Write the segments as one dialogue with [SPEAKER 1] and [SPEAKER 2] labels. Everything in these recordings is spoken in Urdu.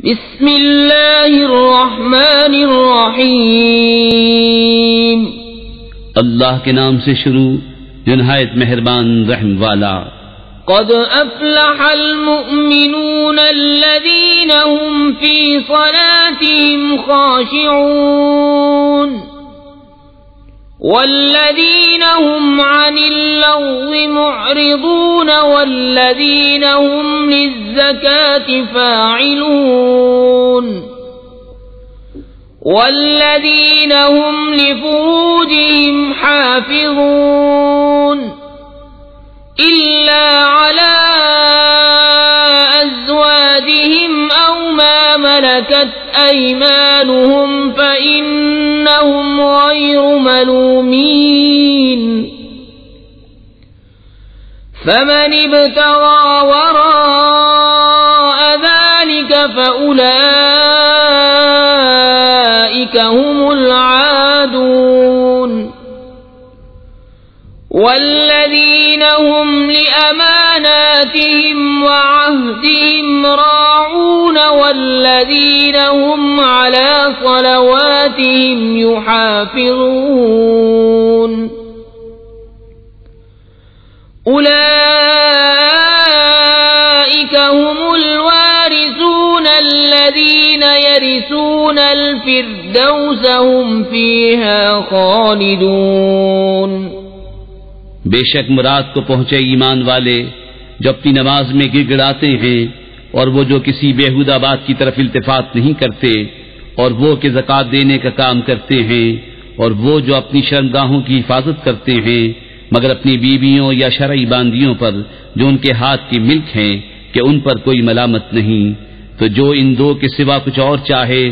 [SPEAKER 1] بسم اللہ الرحمن الرحیم،
[SPEAKER 2] اللہ کے نام سے شروع جو نہایت مہربان رحم والا۔
[SPEAKER 1] قد افلح المؤمنون الذین هم فی صلاتهم خاشعون والذین هم عن اللغو معرضون والذین هم للزکاة فاعلون والذین هم لفروجهم حافظون إلا على أزواجهم أو ما ملكت أيمانهم فإنهم غير ملومين، فمن ابتغى وراء ذلك فأولئك هم العادون، والذین هم لأماناتهم وعهدهم راعون والذین هم على صلواتهم يحافظون، أولئك هم الوارثون الذین يرثون الفردوس هم فيها خالدون۔
[SPEAKER 2] بے شک مراد کو پہنچے ایمان والے جو اپنی نماز میں گڑ گڑاتے ہیں، اور وہ جو کسی بیہودہ بات کی طرف التفات نہیں کرتے، اور وہ کہ زکوٰۃ دینے کا کام کرتے ہیں، اور وہ جو اپنی شرمگاہوں کی حفاظت کرتے ہیں مگر اپنی بیویوں یا شرعی باندیوں پر جو ان کے ہاتھ کی ملک ہیں کہ ان پر کوئی ملامت نہیں، تو جو ان دو کے سوا کچھ اور چاہے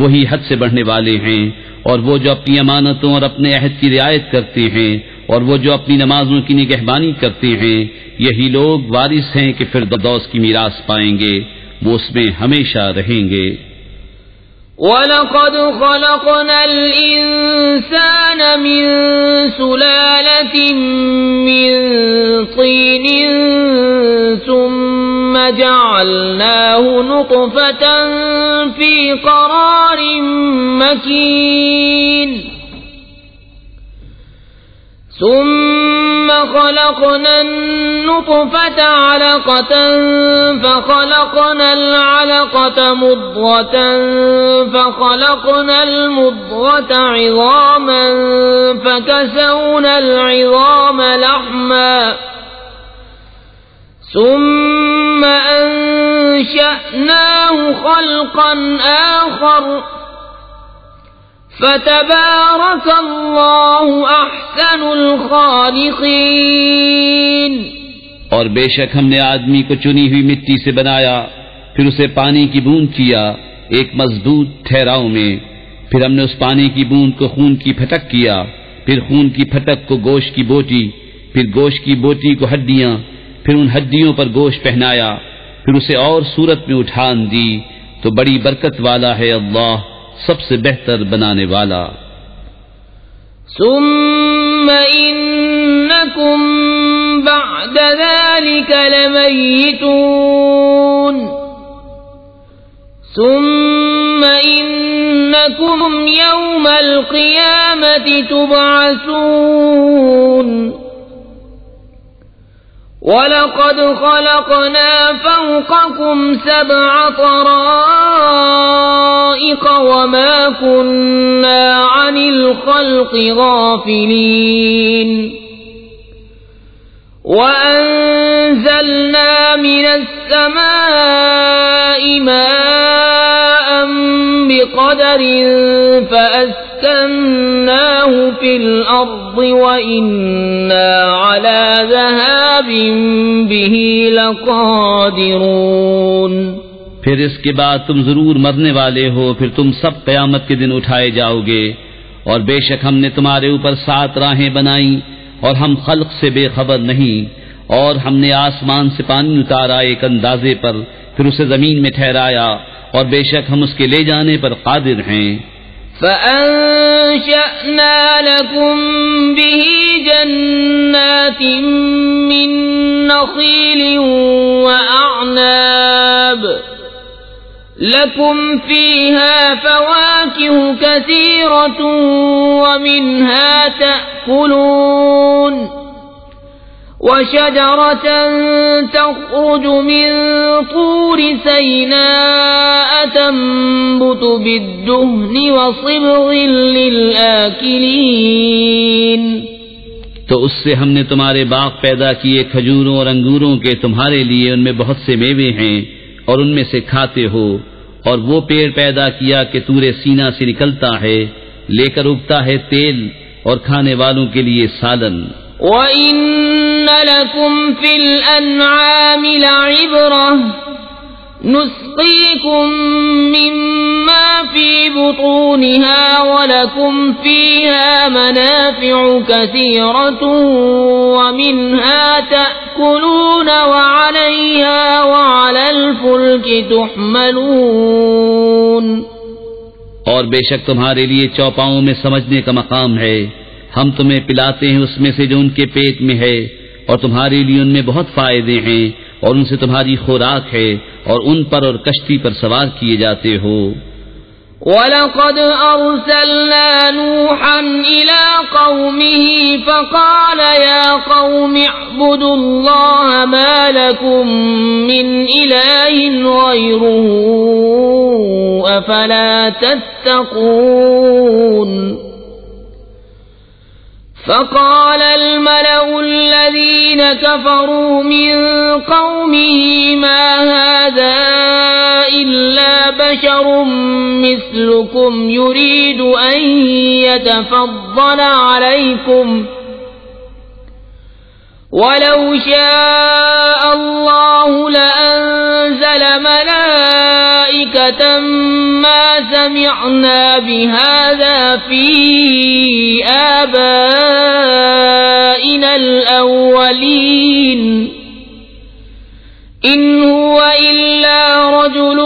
[SPEAKER 2] وہی حد سے بڑھنے والے ہیں، اور وہ جو اپنی امانتوں اور اپنے عہد کی رعایت کرتے ہیں، اور وہ جو اپنی نمازوں کی نگہبانی کرتے ہیں، یہی لوگ وارث ہیں کہ فردوس کی میراث پائیں گے، وہ اس میں ہمیشہ رہیں گے۔
[SPEAKER 1] وَلَقَدْ خَلَقْنَا الْإِنسَانَ مِنْ سُلَالَةٍ مِّنْ طِينٍ ثُمَّ جَعَلْنَاهُ نُطْفَةً فِي قَرَارٍ مَّكِينٍ، ثم خلقنا النطفة علقة فخلقنا العلقة مضغة فخلقنا المضغة عظاما فكسونا العظام لحما ثم أنشأناه خلقا آخر فتبارك اللہ احسن الخالقین۔
[SPEAKER 2] اور بے شک ہم نے آدمی کو چنی ہوئی مٹی سے بنایا، پھر اسے پانی کی بوند کیا ایک مضبوط ٹھہراؤ میں، پھر ہم نے اس پانی کی بوند کو خون کی پھٹک کیا، پھر خون کی پھٹک کو گوشت کی بوٹی، پھر گوشت کی بوٹی کو ہڈیاں، پھر ان ہڈیوں پر گوشت پہنایا، پھر اسے اور صورت میں اٹھان دی، تو بڑی برکت والا ہے اللہ، سب سے بہتر بنانے والا۔
[SPEAKER 1] ثم انکم بعد ذلك لمیتون ثم انکم یوم القیامة تبعثون وَلَقَدْ خَلَقْنَا فَوْقَكُمْ سَبْعَ طَرَائِقَ وَمَا كُنَّا عَنِ الْخَلْقِ غَافِلِينَ وَأَنزَلْنَا مِنَ السَّمَاءِ مَاءً بِقَدَرٍ فَأَسْكَنَّاهُ فِي الْأَرْضِ وَإِنَّا عَلَى ذَهَابٍ بِهِ لَقَادِرُونَ۔
[SPEAKER 2] پھر اس کے بعد تم ضرور مرنے والے ہو، پھر تم سب قیامت کے دن اٹھائے جاؤ گے، اور بے شک ہم نے تمہارے اوپر 7 راہیں بنائیں، اور ہم خلق سے بے خبر نہیں، اور ہم نے آسمان سے پانی اتارا ایک اندازے پر، پھر اسے زمین میں ٹھہرایا، اور بے شک ہم اس کے لے جانے پر قادر ہیں۔
[SPEAKER 1] فَأَنشَأْنَا لَكُم بِهِ جَنَّاتٍ مِّن نَّخِيلٍ وَأَعْنَابٍ لكم فيها فواكه كثيرة ومنها تأكلون وشجرة تخرج من طور سيناء تنبت بالدهن وصبغ للآكلين.
[SPEAKER 2] تو اس سے ہم نے تمہارے باغ پیدا کیے کھجوروں اور انگوروں کے تمہارے لیے، ان میں بہت سے میوے ہیں اور ان میں سے کھاتے ہو، اور وہ پیڑ پیدا کیا کہ طور سینا سے نکلتا ہے، لے کر اگتا ہے تیل اور کھانے والوں کے لیے سالن.
[SPEAKER 1] وَإِنَّ لَكُمْ فِي الْأَنْعَامِ لَعِبْرَةً نُسْقِيكُم مِّمَّا فِي بُطُونِهَا وَلَكُمْ فِيهَا مَنَافِعُ كَثِيرَةٌ وَمِنْهَا تَأْكُلُونَ وَعَلَيْهَا وَعَلَى الْفُلْكِ تُحْمَلُونَ.
[SPEAKER 2] اور بے شک تمہارے لیے چوپاؤں میں سمجھنے کا مقام ہے، ہم تمہیں پلاتے ہیں اس میں سے جو ان کے پیٹ میں ہے، اور تمہارے لیے ان میں بہت فائدے ہیں، اور ان سے تمہاری خوراک ہے، اور ان پر اور کشتی پر سوار کیے جاتے ہو.
[SPEAKER 1] وَلَقَدْ أَرْسَلْنَا نُوحًا إِلَىٰ قَوْمِهِ فَقَالَ يَا قَوْمِ اعْبُدُوا اللَّهَ مَا لَكُم مِّنْ إِلَٰهٍ غَيْرُهُ أَفَلَا تَتَّقُونَ. فقال الملأ الذين كفروا من قومه ما هذا إلا بشر مثلكم يريد أن يتفضل عليكم ولو شاء الله لأنزل ملائكة ما سمعنا بهذا في آبائنا الأولين إن هو إلا رجل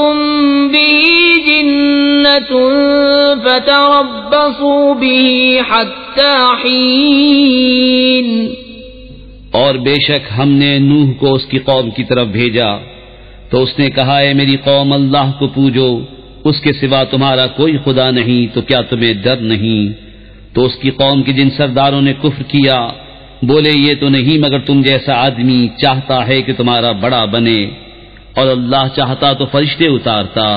[SPEAKER 1] به جنة فتربصوا به حتى حين.
[SPEAKER 2] اور بے شک ہم نے نوح کو اس کی قوم کی طرف بھیجا تو اس نے کہا، اے میری قوم، اللہ کو پوجو، اس کے سوا تمہارا کوئی خدا نہیں، تو کیا تمہیں ڈر نہیں؟ تو اس کی قوم کے جن سرداروں نے کفر کیا بولے، یہ تو نہیں مگر تم جیسا آدمی چاہتا ہے کہ تمہارا بڑا بنے، اور اللہ چاہتا تو فرشتے اتارتا.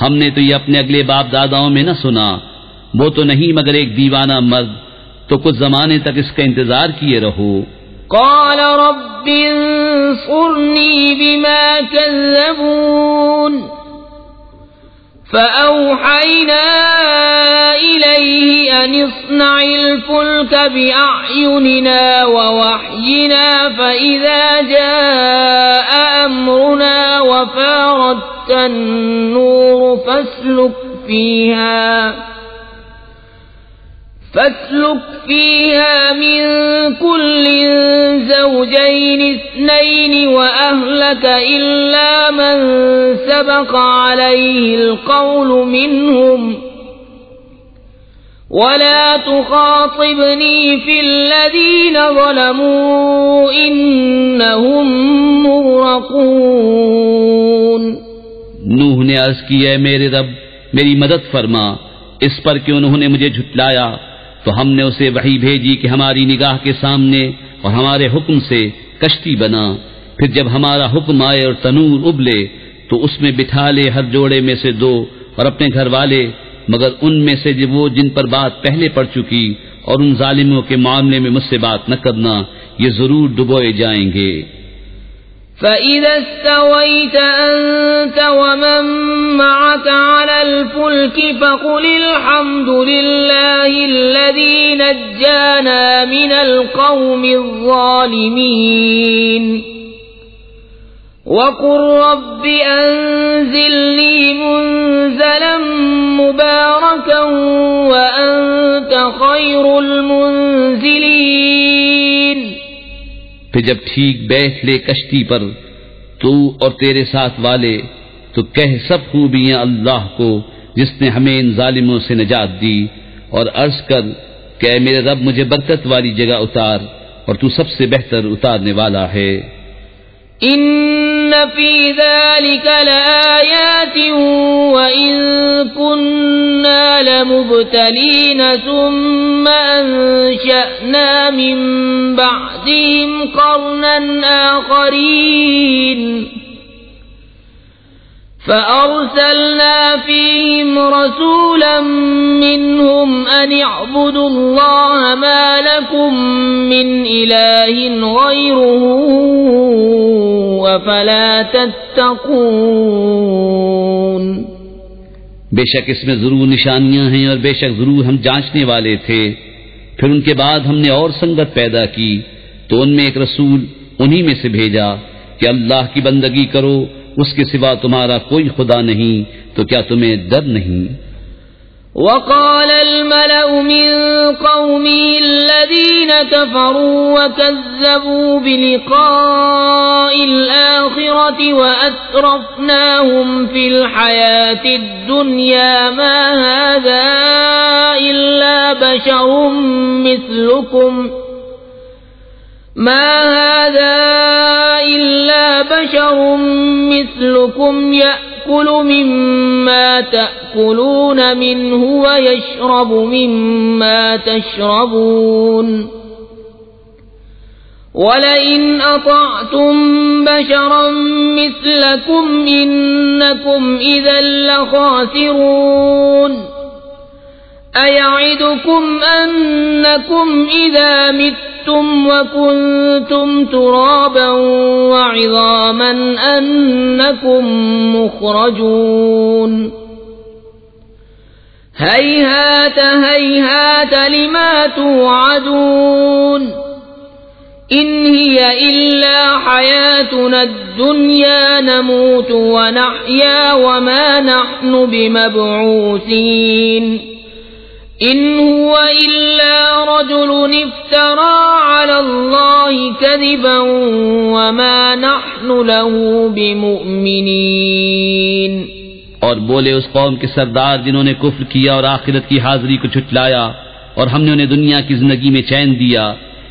[SPEAKER 2] ہم نے تو یہ اپنے اگلے باپ داداؤں میں نہ سنا، وہ تو نہیں مگر ایک دیوانہ مرد، تو کچھ زمانے تک اس کا انتظار کیے رہو.
[SPEAKER 1] قال رب انصرني بما كذبون فأوحينا إليه أن اصنع الفلك بأعيننا ووحينا فإذا جاء أمرنا وفارت النور فاسلك فيها من كل زوجين اثنين وأهلك إلا من سبق عليه القول منهم ولا تخاطبني في الذين ظلموا إنهم مغرقون.
[SPEAKER 2] نوح نے عرض کی، اے میرے رب میری مدد فرما، اس پر کہ انہوں نے مجھے جھٹلایا. تو ہم نے اسے وحی بھیجی کہ ہماری نگاہ کے سامنے اور ہمارے حکم سے کشتی بنا، پھر جب ہمارا حکم آئے اور تنور ابلے تو اس میں بٹھا لے ہر جوڑے میں سے 2 اور اپنے گھر والے، مگر ان میں سے وہ جن پر بات پہلے پڑ چکی، اور ان ظالموں کے معاملے میں مجھ سے بات نہ کرنا، یہ ضرور ڈبوئے جائیں گے.
[SPEAKER 1] فَإِذَا اسْتَوَيْتَ أَنْتَ وَمَن مَّعَكَ عَلَى الْفُلْكِ فَقُلِ الْحَمْدُ لِلَّهِ الَّذِي نَجَّانَا مِنَ الْقَوْمِ الظَّالِمِينَ وَقُلْ رَبِّ أَنزِلْنِي مُنزَلًا مُبَارَكًا وَأَنْتَ خَيْرُ الْمُنزِلِينَ.
[SPEAKER 2] پھر جب ٹھیک بیٹھ لے کشتی پر تو اور تیرے ساتھ والے، تو کہہ سب خوبیاں اللہ کو جس نے ہمیں ان ظالموں سے نجات دی، اور عرض کر کہ اے میرے رب مجھے برکت والی جگہ اتار، اور تو سب سے بہتر اتارنے والا ہے.
[SPEAKER 1] ان فی ذلک لآیات مبتلين ثم أنشأنا من بعدهم قرنا آخرين فأرسلنا فيهم رسولا منهم أن اعبدوا الله ما لكم من إله غيره أفلا تتقون.
[SPEAKER 2] بے شک اس میں ضرور نشانیاں ہیں اور بے شک ضرور ہم جانچنے والے تھے. پھر ان کے بعد ہم نے اور سنگت پیدا کی تو ان میں ایک رسول انہی میں سے بھیجا کہ اللہ کی بندگی کرو، اس کے سوا تمہارا کوئی خدا نہیں، تو کیا تمہیں ڈر نہیں؟
[SPEAKER 1] وقال الملأ من قومه الذين كفروا وكذبوا بلقاء الآخرة وأترفناهم في الحياة الدنيا ما هذا إلا بشر مثلكم يأكل مما تأكلون منه ويشرب مما تشربون ولئن أطعتم بشرا مثلكم إنكم إذا لخاسرون أيعدكم أنكم إذا متم وكنتم ترابا وعظاما أنكم مخرجون هيهات هيهات لما توعدون إن هي إلا حياتنا الدنيا نموت ونحيا وما نحن بمبعوثين إن هو إلا رجل افترى على الله كذبا وما نحن له بمؤمنين.
[SPEAKER 2] اور بولے اس قوم کے سردار جنہوں نے کفر کیا اور آخرت کی حاضری کو جھٹلایا، اور ہم نے انہیں دنیا کی زندگی میں چین دیا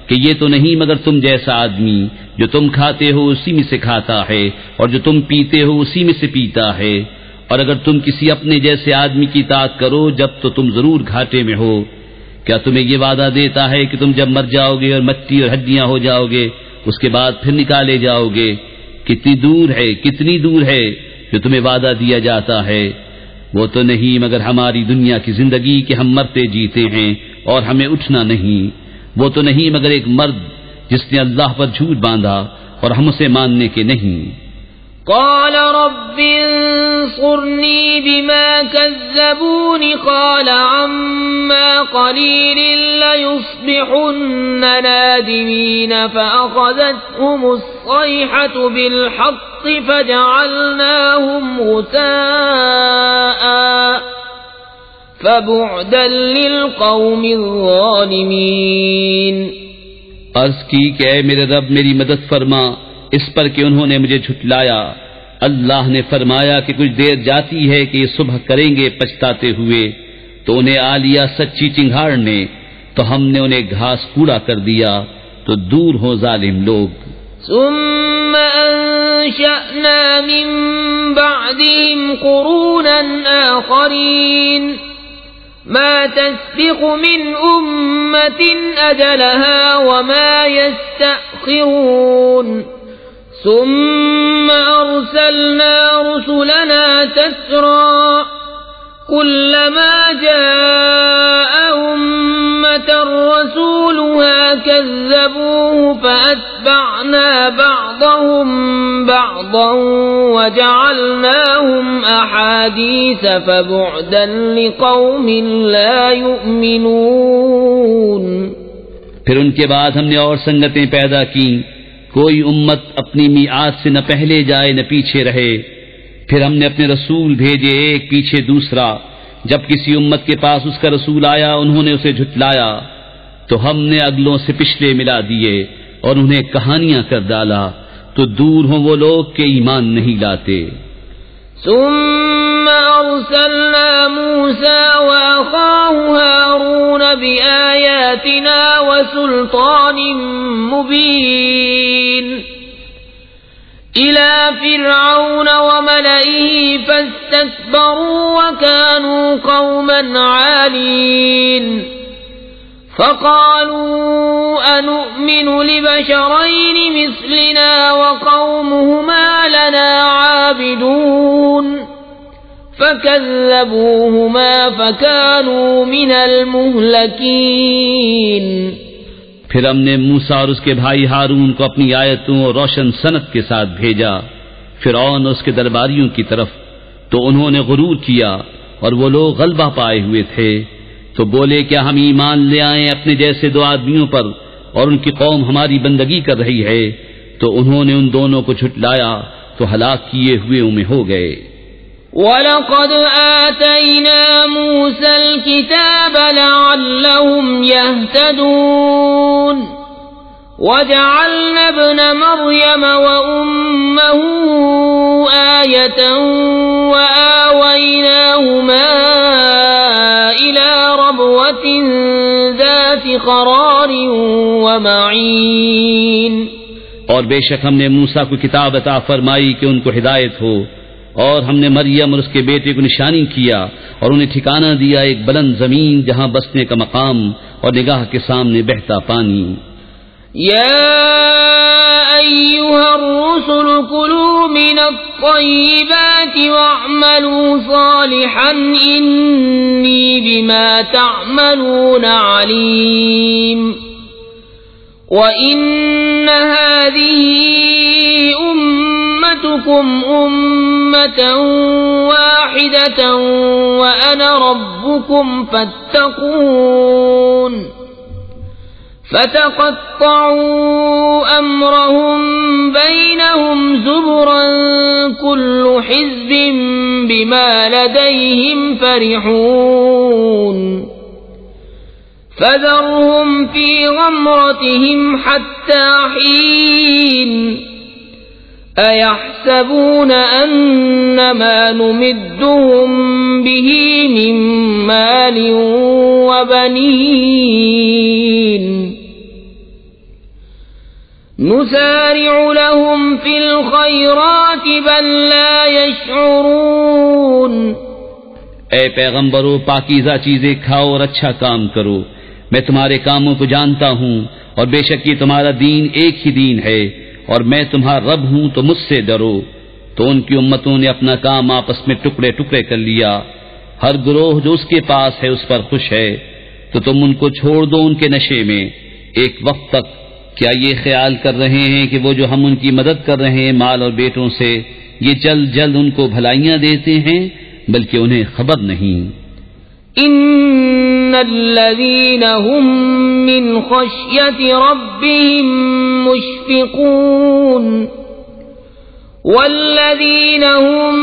[SPEAKER 2] کہ یہ تو نہیں مگر تم جیسا آدمی، جو تم کھاتے ہو اسی میں سے کھاتا ہے اور جو تم پیتے ہو اسی میں سے پیتا ہے، اور اگر تم کسی اپنے جیسے آدمی کی اطاعت کرو جب تو تم ضرور گھاٹے میں ہو. کیا تمہیں یہ وعدہ دیتا ہے کہ تم جب مر جاؤ گے اور مٹی اور ہڈیاں ہو جاؤ گے اس کے بعد پھر نکالے جاؤ گے؟ کتنی دور ہے جو تمہیں وعدہ دیا جاتا ہے. وہ تو نہیں مگر ہماری دنیا کی زندگی کہ ہم مرتے جیتے ہیں اور ہمیں اٹھنا نہیں. وہ تو نہیں مگر ایک مرد جس نے اللہ پر جھوٹ باندھا اور ہم اسے ماننے کے نہیں.
[SPEAKER 1] قال رب انصرني بما كذبون قال عما قليل ليصبحن نادمين فأخذتهم الصيحة بالحق فجعلناهم غثاء فبعدا للقوم الظالمين.
[SPEAKER 2] عرض کی کہ اے میرے رب میری مدد فرما اس پر کہ انہوں نے مجھے جھٹلایا. اللہ نے فرمایا کہ کچھ دیر جاتی ہے کہ یہ صبح کریں گے پچھتاتے ہوئے، تو انہیں آ لیا سچی چنگھاڑ نے، تو ہم نے انہیں گھاس کوڑا کر دیا. تو دور ہو ظالم لوگ.
[SPEAKER 1] ثم انشأنا من بعدهم قرونا آخرين ما تسبق من أمة أجلها وما يستأخرون ثم أرسلنا رسلنا تترى كلما جاء أمة رسولها كذبوه فأتبعنا بعضهم بعضا وجعلناهم أحاديث فبعدا لقوم لا يؤمنون.
[SPEAKER 2] پھر ان کے بعد ہم نے اور سنگتیں پیدا کی، کوئی امت اپنی میعاد سے نہ پہلے جائے نہ پیچھے رہے. پھر ہم نے اپنے رسول بھیجے ایک پیچھے دوسرا. جب کسی امت کے پاس اس کا رسول آیا انہوں نے اسے جھٹلایا تو ہم نے اگلوں سے پچھلے ملا دیے اور انہیں کہانیاں کر ڈالا. تو دور ہوں وہ لوگ کہ ایمان نہیں لاتے.
[SPEAKER 1] ثم أرسلنا موسى وأخاه هارون بآياتنا وسلطان مبين إلى فرعون وملئه فاستكبروا وكانوا قوما عالين فقالوا أنؤمن لبشرين مثلنا وقومهما لنا عابدون فكذبوهما فكانوا من المهلكين.
[SPEAKER 2] پھر ہم نے موسیٰ اور اس کے بھائی ہارون کو اپنی آیتوں اور روشن سنت کے ساتھ بھیجا فرعون اور اس کے درباریوں کی طرف، تو انہوں نے غرور کیا اور وہ لوگ غلبہ پائے ہوئے تھے، تو بولے کیا ہم ایمان لے آئیں اپنے جیسے دو آدمیوں پر اور ان کی قوم ہماری بندگی کر رہی ہے، تو انہوں نے ان دونوں کو جھٹلایا تو ہلاک کیے ہوئے میں ہو گئے.
[SPEAKER 1] وَلَقَدْ آتَيْنَا مُوسَى الْكِتَابَ لَعَلَّهُمْ يَهْتَدُونَ وَجَعَلْنَا ابْنَ مَرْيَمَ وَأُمَّهُ آيَةً وَآوَيْنَاهُمَا إِلَى رَبْوَةٍ ذَاتِ قَرَارٍ وَمَعِينٍ.
[SPEAKER 2] اور بے شک ہم نے موسیٰ کو کتاب عطا فرمائی کہ ان کو ہدایت ہو، اور ہم نے مریم اور اس کے بیٹے کو نشانی کیا اور انہیں ٹھکانہ دیا ایک بلند زمین جہاں بسنے کا مقام اور نگاہ کے سامنے بہتا پانی.
[SPEAKER 1] یا ایھا الرسل کلوا من الطیبات واعملوا صالحا انی بما تعملون علیم. وَإِنَّ هَذِهِ أُمَّتُكُمْ أُمَّةً وَاحِدَةً وَأَنَا رَبُّكُمْ فَاتَّقُونِ. فَتَقَطَّعُوا أَمْرَهُمْ بَيْنَهُمْ زُبُرًا كُلُّ حِزْبٍ بِمَا لَدَيْهِمْ فَرِحُونَ. فَذَرْهُمْ فِي غَمْرَتِهِمْ حَتَّى حِينٍ. أَيَحْسَبُونَ أَنَّ مَا نُمِدُّهُمْ بِهِ مِنْ مَالٍ وَبَنِينَ نُسَارِعُ لَهُمْ فِي الْخَيْرَاتِ بَل لَّا يَشْعُرُونَ.
[SPEAKER 2] اے پیغمبرو پاکیزہ چیزیں کھاؤ اور اچھا کام کرو، میں تمہارے کاموں کو جانتا ہوں، اور بے شک یہ تمہارا دین ایک ہی دین ہے، اور میں تمہارا رب ہوں تو مجھ سے ڈرو. تو ان کی امتوں نے اپنا کام آپس میں ٹکڑے ٹکڑے کر لیا، ہر گروہ جو اس کے پاس ہے اس پر خوش ہے، تو تم ان کو چھوڑ دو ان کے نشے میں ایک وقت تک. کیا یہ خیال کر رہے ہیں کہ وہ جو ہم ان کی مدد کر رہے ہیں مال اور بیٹوں سے، یہ جلد جلد ان کو بھلائیاں دیتے ہیں؟ بلکہ انہیں خبر نہیں.
[SPEAKER 1] ان الذين هم من خشية ربهم مشفقون والذين هم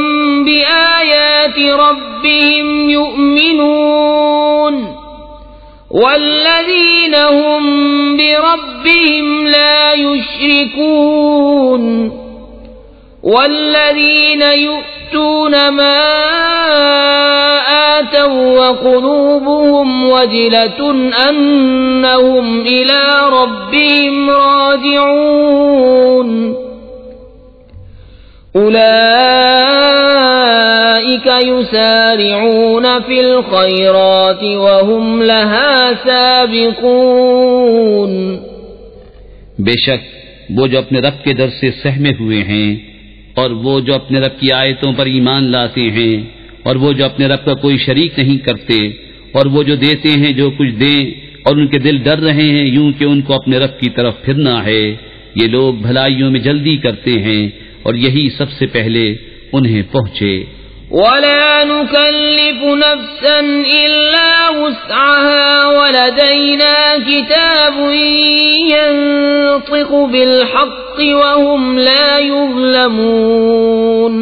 [SPEAKER 1] بآيات ربهم يؤمنون والذين هم بربهم لا يشركون والذين يؤتون ما آتوا وقلوبهم وجلة أنهم إلى ربهم راجعون أولئك يسارعون في الخيرات وهم لها سابقون.
[SPEAKER 2] بے شک وہ جو اپنے رب کے در سے سہمے ہوئے ہیں، اور وہ جو اپنے رب کی آیتوں پر ایمان لاتے ہیں، اور وہ جو اپنے رب کا کوئی شریک نہیں کرتے، اور وہ جو دیتے ہیں جو کچھ دیں، اور ان کے دل ڈر رہے ہیں یوں کہ ان کو اپنے رب کی طرف پھرنا ہے، یہ لوگ بھلائیوں میں جلدی کرتے ہیں اور یہی سب سے پہلے انہیں پہنچے.
[SPEAKER 1] وَلَا نُكَلِّفُ نَفْسًا إِلَّا وُسْعَهَا وَلَدَيْنَا كِتَابٌ يَنطِقُ بِالْحَقِّ وَهُمْ لَا يُظْلَمُونَ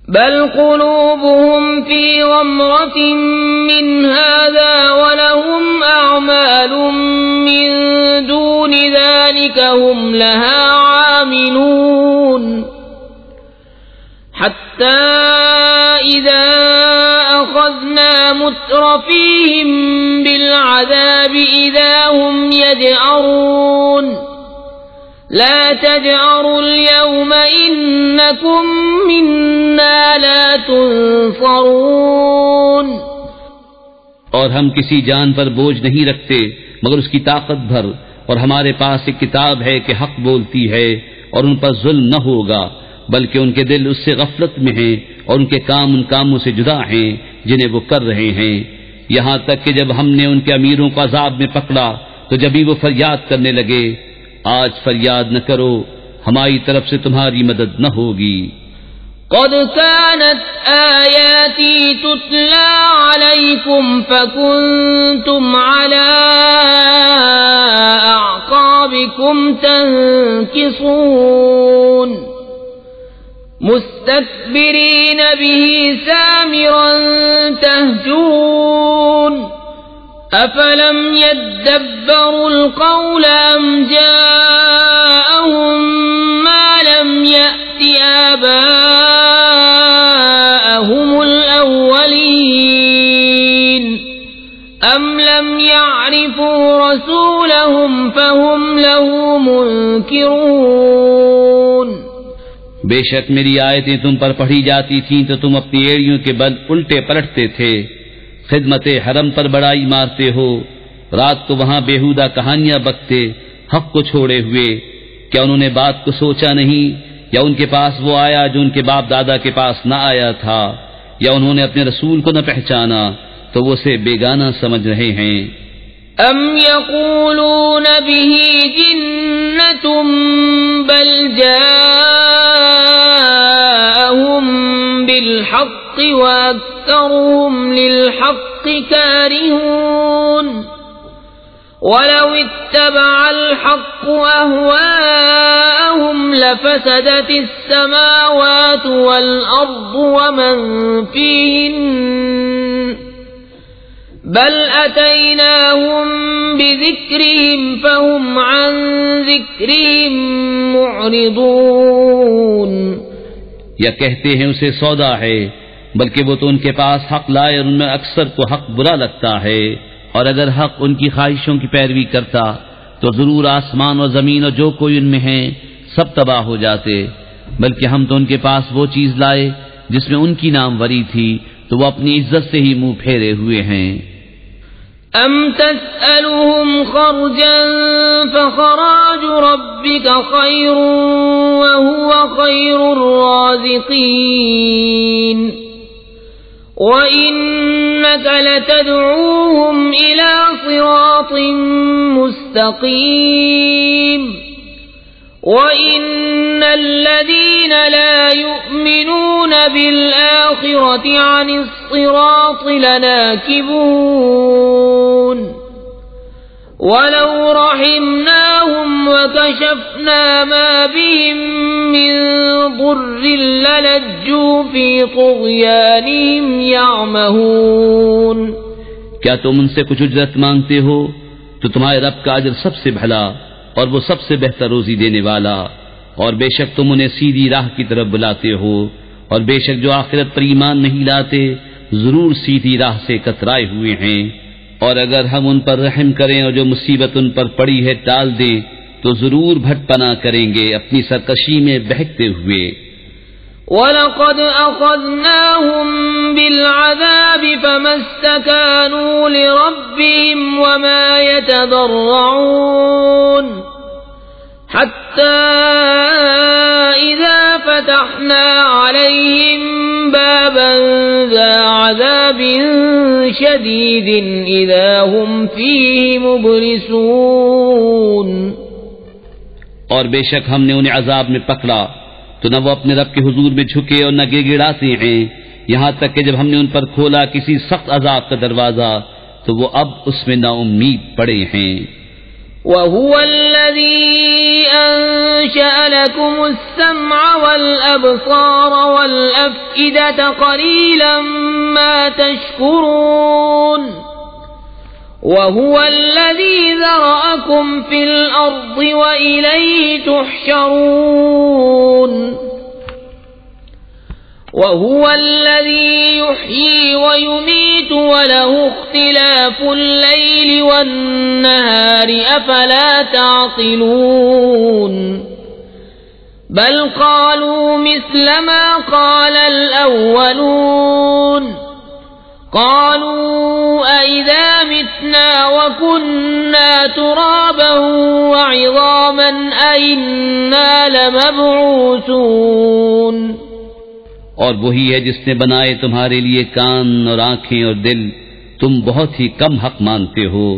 [SPEAKER 1] بَلْ قُلُوبُهُمْ فِي غَمْرَةٍ مِّنْ هَذَا وَلَهُمْ أَعْمَالٌ مِّن دُونِ ذَلِكَ هُمْ لَهَا عَامِلُونَ حتى إذا أخذنا مترفيهم بالعذاب إذا هم يجأرون لا تجأروا اليوم إنكم منا لا تنصرون.
[SPEAKER 2] اور ہم کسی جان پر بوجھ نہیں رکھتے مگر اس کی طاقت بھر، اور ہمارے پاس ایک کتاب ہے کہ حق بولتی ہے اور ان پر ظلم نہ ہوگا، بلکہ ان کے دل اس سے غفلت میں ہیں اور ان کے کام ان کاموں سے جدا ہیں جنہیں وہ کر رہے ہیں. یہاں تک کہ جب ہم نے ان کے امیروں کو عذاب میں پکڑا تو جبھی وہ فریاد کرنے لگے، آج فریاد نہ کرو، ہماری طرف سے تمہاری مدد نہ ہوگی.
[SPEAKER 1] قد كانت آياتي تتلى عليكم فكنتم على أعقابكم تنكصون مستكبرين به سامرا تهجرون أفلم يدبروا القول أم جاءهم ما لم يأت آباءهم الأولين أم لم يعرفوا رسولهم فهم له منكرون.
[SPEAKER 2] بے شک میری آیتیں تم پر پڑھی جاتی تھیں تو تم اپنی ایڑیوں کے بل الٹے پلٹتے تھے، خدمت حرم پر بڑائی مارتے ہو، رات کو وہاں بیہودہ کہانیاں بکتے حق کو چھوڑے ہوئے. کیا انہوں نے بات کو سوچا نہیں، یا ان کے پاس وہ آیا جو ان کے باپ دادا کے پاس نہ آیا تھا، یا انہوں نے اپنے رسول کو نہ پہچانا تو وہ اسے بیگانہ سمجھ رہے ہیں.
[SPEAKER 1] ام یقولون به جنة بل جاءهم بالحق واکثرهم للحق کارہون. ولو اتبع الحق أهواءهم لفسدت السماوات والأرض ومن فيهن بل أتيناهم بذكرهم فهم عن ذكرهم معرضون.
[SPEAKER 2] یا کہتے ہیں اسے سودا ہے، بلکہ وہ تو ان کے پاس حق لائے اور ان میں اکثر کو حق برا لگتا ہے، اور اگر حق ان کی خواہشوں کی پیروی کرتا تو ضرور آسمان اور زمین اور جو کوئی ان میں ہیں سب تباہ ہو جاتے، بلکہ ہم تو ان کے پاس وہ چیز لائے جس میں ان کی ناموری تھی تو وہ اپنی عزت سے ہی منہ پھیرے ہوئے ہیں.
[SPEAKER 1] ام تسألهم خرجا فخراج ربك خير وهو خير الرازقين وإنك لتدعوهم إلى صراط مستقيم وَإِنَّ الَّذِينَ لَا يُؤْمِنُونَ بِالْآخِرَةِ عَنِ الصِّرَاطِ لَنَاكِبُونَ وَلَوْ رَحِمْنَاهُمْ وَكَشَفْنَا مَا بِهِمْ مِنْ ضُرٍّ لَلَجُّوا فِي طُغْيَانِهِمْ يَعْمَهُونَ.
[SPEAKER 2] کیا تم ان سے کچھ اجرت مانگتے ہو تو تمہارے رب کا اجر سب سے بھلا اور وہ سب سے بہتر روزی دینے والا، اور بے شک تم انہیں سیدھی راہ کی طرف بلاتے ہو، اور بے شک جو آخرت پر ایمان نہیں لاتے ضرور سیدھی راہ سے کترائے ہوئے ہیں. اور اگر ہم ان پر رحم کریں اور جو مصیبت ان پر پڑی ہے ٹال دیں تو ضرور بھٹ پنا کریں گے اپنی سرکشی میں بہکتے ہوئے.
[SPEAKER 1] وَلَقَدْ أَخَذْنَاهُمْ بِالْعَذَابِ فَمَا اسْتَكَانُوا لِرَبِّهِمْ وَمَا يَتَضَرَّعُونَ حَتَّى إِذَا فَتَحْنَا عَلَيْهِمْ بَابًا ذَا عَذَابٍ شَدِيدٍ إِذَا هُمْ فِيهِ مُبْلِسُونَ.
[SPEAKER 2] اور بے شک ہم نے انہیں عذاب میں پکڑا تو نہ وہ اپنے رب کے حضور میں جھکے اور نہ گڑگڑاتے ہیں، یہاں تک کہ جب ہم نے ان پر کھولا کسی سخت عذاب کا دروازہ تو وہ اب اس میں نا امید پڑے ہیں.
[SPEAKER 1] وَهُوَ الَّذِي أَنشَأَ لَكُمُ السَّمْعَ وَالْأَبْصَارَ وَالْأَفْئِدَةَ قَلِيلًا مَا تَشْكُرُونَ. وَهُوَ الَّذِي ذَرَأَكُمْ فِي الْأَرْضِ وَإِلَيْهِ تُحْشَرُونَ. وهو الذي يحيي ويميت وله اختلاف الليل والنهار أفلا تعقلون بل قالوا مثل ما قال الأولون قالوا أئذا متنا وكنا ترابا وعظاما أئنا لمبعوثون
[SPEAKER 2] اور وہی ہے جس نے بنائے تمہارے لیے کان اور آنکھیں اور دل، تم بہت ہی کم حق مانتے ہو،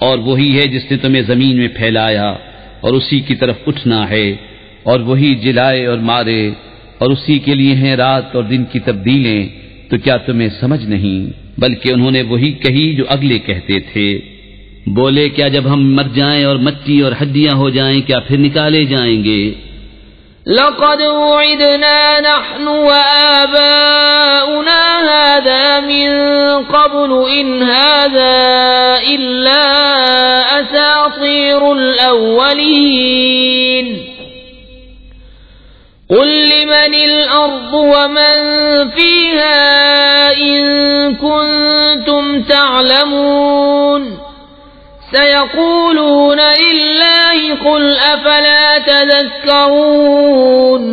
[SPEAKER 2] اور وہی ہے جس نے تمہیں زمین میں پھیلایا اور اسی کی طرف اٹھنا ہے، اور وہی جلائے اور مارے، اور اسی کے لیے ہیں رات اور دن کی تبدیلیں، تو کیا تمہیں سمجھ نہیں؟ بلکہ انہوں نے وہی کہی جو اگلے کہتے تھے، بولے کیا جب ہم مر جائیں اور مٹی اور ہڈیاں ہو جائیں کیا پھر نکالے جائیں گے؟
[SPEAKER 1] لقد وعدنا نحن وآباؤنا هذا من قبل إن هذا إلا أساطير الأولين قل لمن الأرض ومن فيها إن كنتم تعلمون سيقولون لله قل أفلا تذكرون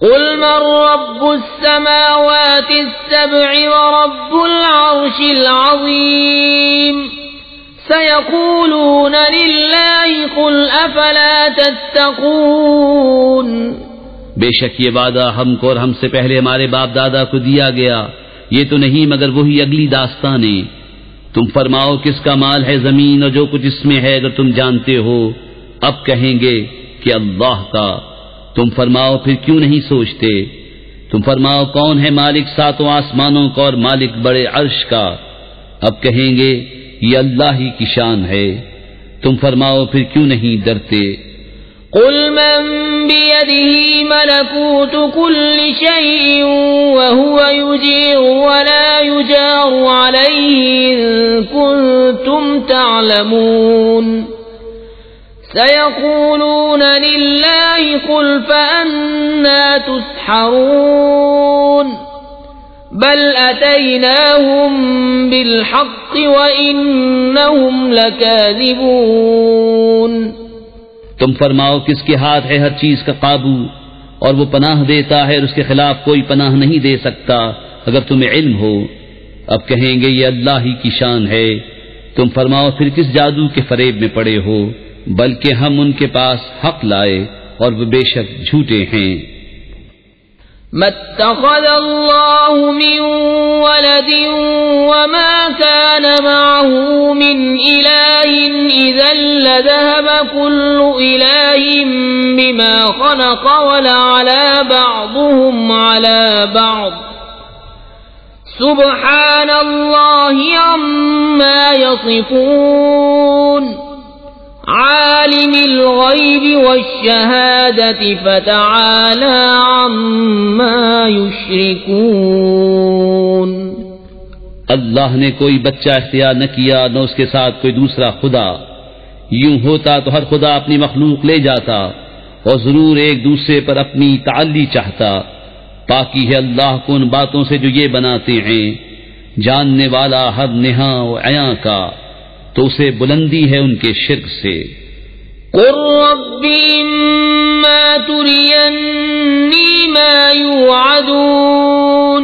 [SPEAKER 1] قل من رب السماوات السبع ورب العرش العظيم سيقولون لله قل أفلا تتقون
[SPEAKER 2] بے شک یہ وعدہ ہم کو اور ہم سے پہلے ہمارے باپ دادا کو دیا گیا، یہ تو نہیں مگر وہی اگلی داستانیں۔ تم فرماؤ کس کا مال ہے زمین اور جو کچھ اس میں ہے اگر تم جانتے ہو؟ اب کہیں گے کہ اللہ کا۔ تم فرماؤ پھر کیوں نہیں سوچتے؟ تم فرماؤ کون ہے مالک ساتوں آسمانوں کا اور مالک بڑے عرش کا؟ اب کہیں گے یہ اللہ ہی کی شان ہے۔ تم فرماؤ پھر کیوں نہیں ڈرتے؟
[SPEAKER 1] قل من بيده ملكوت كل شيء وهو يجير ولا يجار عليه إن كنتم تعلمون سيقولون لله قل فأنا تسحرون بل أتيناهم بالحق وإنهم لكاذبون
[SPEAKER 2] تم فرماؤ کس کے ہاتھ ہے ہر چیز کا قابو، اور وہ پناہ دیتا ہے اور اس کے خلاف کوئی پناہ نہیں دے سکتا اگر تمہیں علم ہو۔ اب کہیں گے یہ اللہ ہی کی شان ہے۔ تم فرماؤ پھر کس جادو کے فریب میں پڑے ہو؟ بلکہ ہم ان کے پاس حق لائے اور وہ بے شک جھوٹے ہیں۔
[SPEAKER 1] ما اتخذ الله من ولد وما كان معه من إله إذا لذهب كل إله بما خلق ولعلى بعضهم على بعض سبحان الله عما يصفون عالم الغیب والشہادة فتعالى عما یشرکون۔
[SPEAKER 2] اللہ نے کوئی بچہ اختیار نہ کیا نہ اس کے ساتھ کوئی دوسرا خدا، یوں ہوتا تو ہر خدا اپنی مخلوق لے جاتا اور ضرور ایک دوسرے پر اپنی تعالی چاہتا۔ پاکی ہے اللہ کو ان باتوں سے جو یہ بناتے ہیں، جاننے والا ہر نہاں و عیاں کا، تو اسے بلندی ہے ان کے شرک سے۔
[SPEAKER 1] قل رب اما ترینی ما یوعدون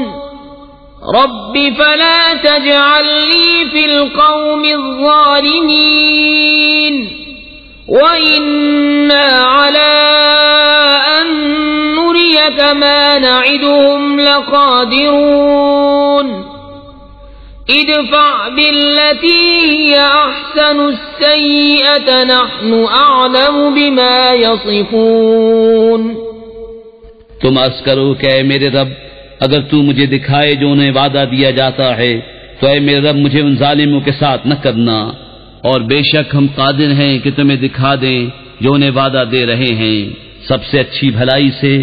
[SPEAKER 1] رب فلا تجعلنی فی القوم الظالمین وإنا على أن نريك ما نعدهم لقادرون ادفع بالتي هي أحسن السيئة نحن أعلم بما يصفون۔
[SPEAKER 2] تم عرض کرو کہ اے میرے رب اگر تو مجھے دکھائے جو انہیں وعدہ دیا جاتا ہے تو اے میرے رب مجھے ان ظالموں کے ساتھ نہ کرنا، اور بے شک ہم قادر ہیں کہ تمہیں دکھا دیں جو انہیں وعدہ دے رہے ہیں۔ سب سے اچھی بھلائی سے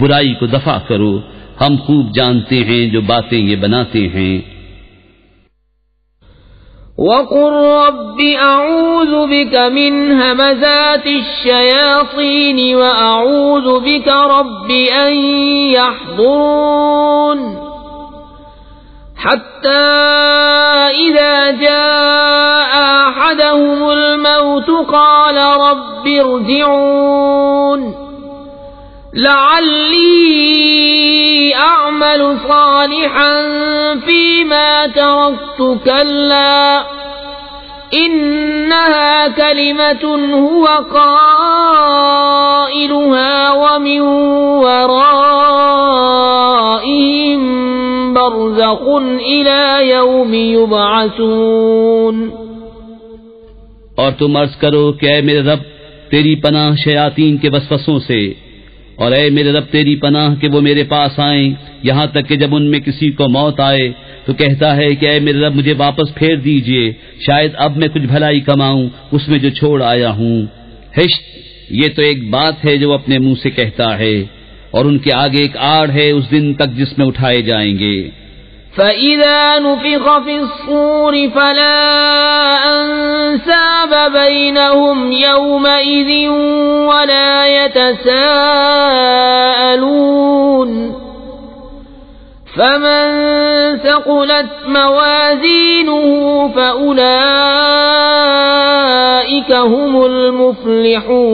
[SPEAKER 2] برائی کو دفع کرو، ہم خوب جانتے ہیں جو باتیں یہ بناتے ہیں۔
[SPEAKER 1] وقل رب أعوذ بك من همزات الشياطين وأعوذ بك رب أن يحضرون حتى إذا جاء أحدهم الموت قال رب ارجعون لعلي أعمل صالحا فيما تركت كلا إنها كلمة هو قائلها ومن ورائهم برزخ إلى يوم يبعثون.
[SPEAKER 2] اور تم عرض کرو کہ اے میرے رب تیری پناہ شیاطین کے وسوسوں سے، اور اے میرے رب تیری پناہ کہ وہ میرے پاس آئیں، یہاں تک کہ جب ان میں کسی کو موت آئے تو کہتا ہے کہ اے میرے رب مجھے واپس پھیر دیجئے، شاید اب میں کچھ بھلائی کماؤں اس میں جو چھوڑ آیا ہوں. ہشت، یہ تو ایک بات ہے جو اپنے منہ سے کہتا ہے، اور ان کے آگے ایک آڑ ہے اس دن تک جس میں اٹھائے جائیں گے.
[SPEAKER 1] فَإِذَا نُفِخَ فِي الصُّورِ فَلَا أَنْسَابَ بَيْنَهُمْ يَوْمَئِذٍ وَلَا يَتَسَاءَلُونَ فَمَنْ ثَقُلَتْ مَوَازِينُهُ فَأُولَئِكَ هُمُ الْمُفْلِحُونَ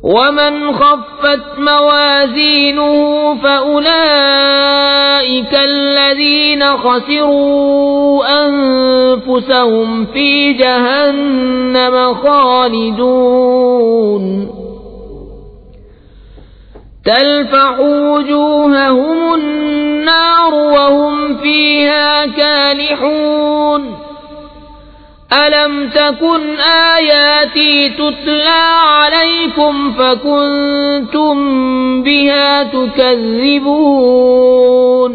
[SPEAKER 1] وَمَنْ خَفَّتْ مَوَازِينُهُ فَأُولَئِكَ الَّذِينَ خَسِرُوا أَنفُسَهُمْ فِي جَهَنَّمَ خَالِدُونَ تَلْفَحُ وُجُوهَهُمُ النَّارُ وَهُمْ فِيهَا كَالِحُونَ أَلَمْ تَكُنْ آيَاتِي تُتْلَى عَلَيْكُمْ فَكُنْتُمْ بِهَا تُكَذِّبُونَ.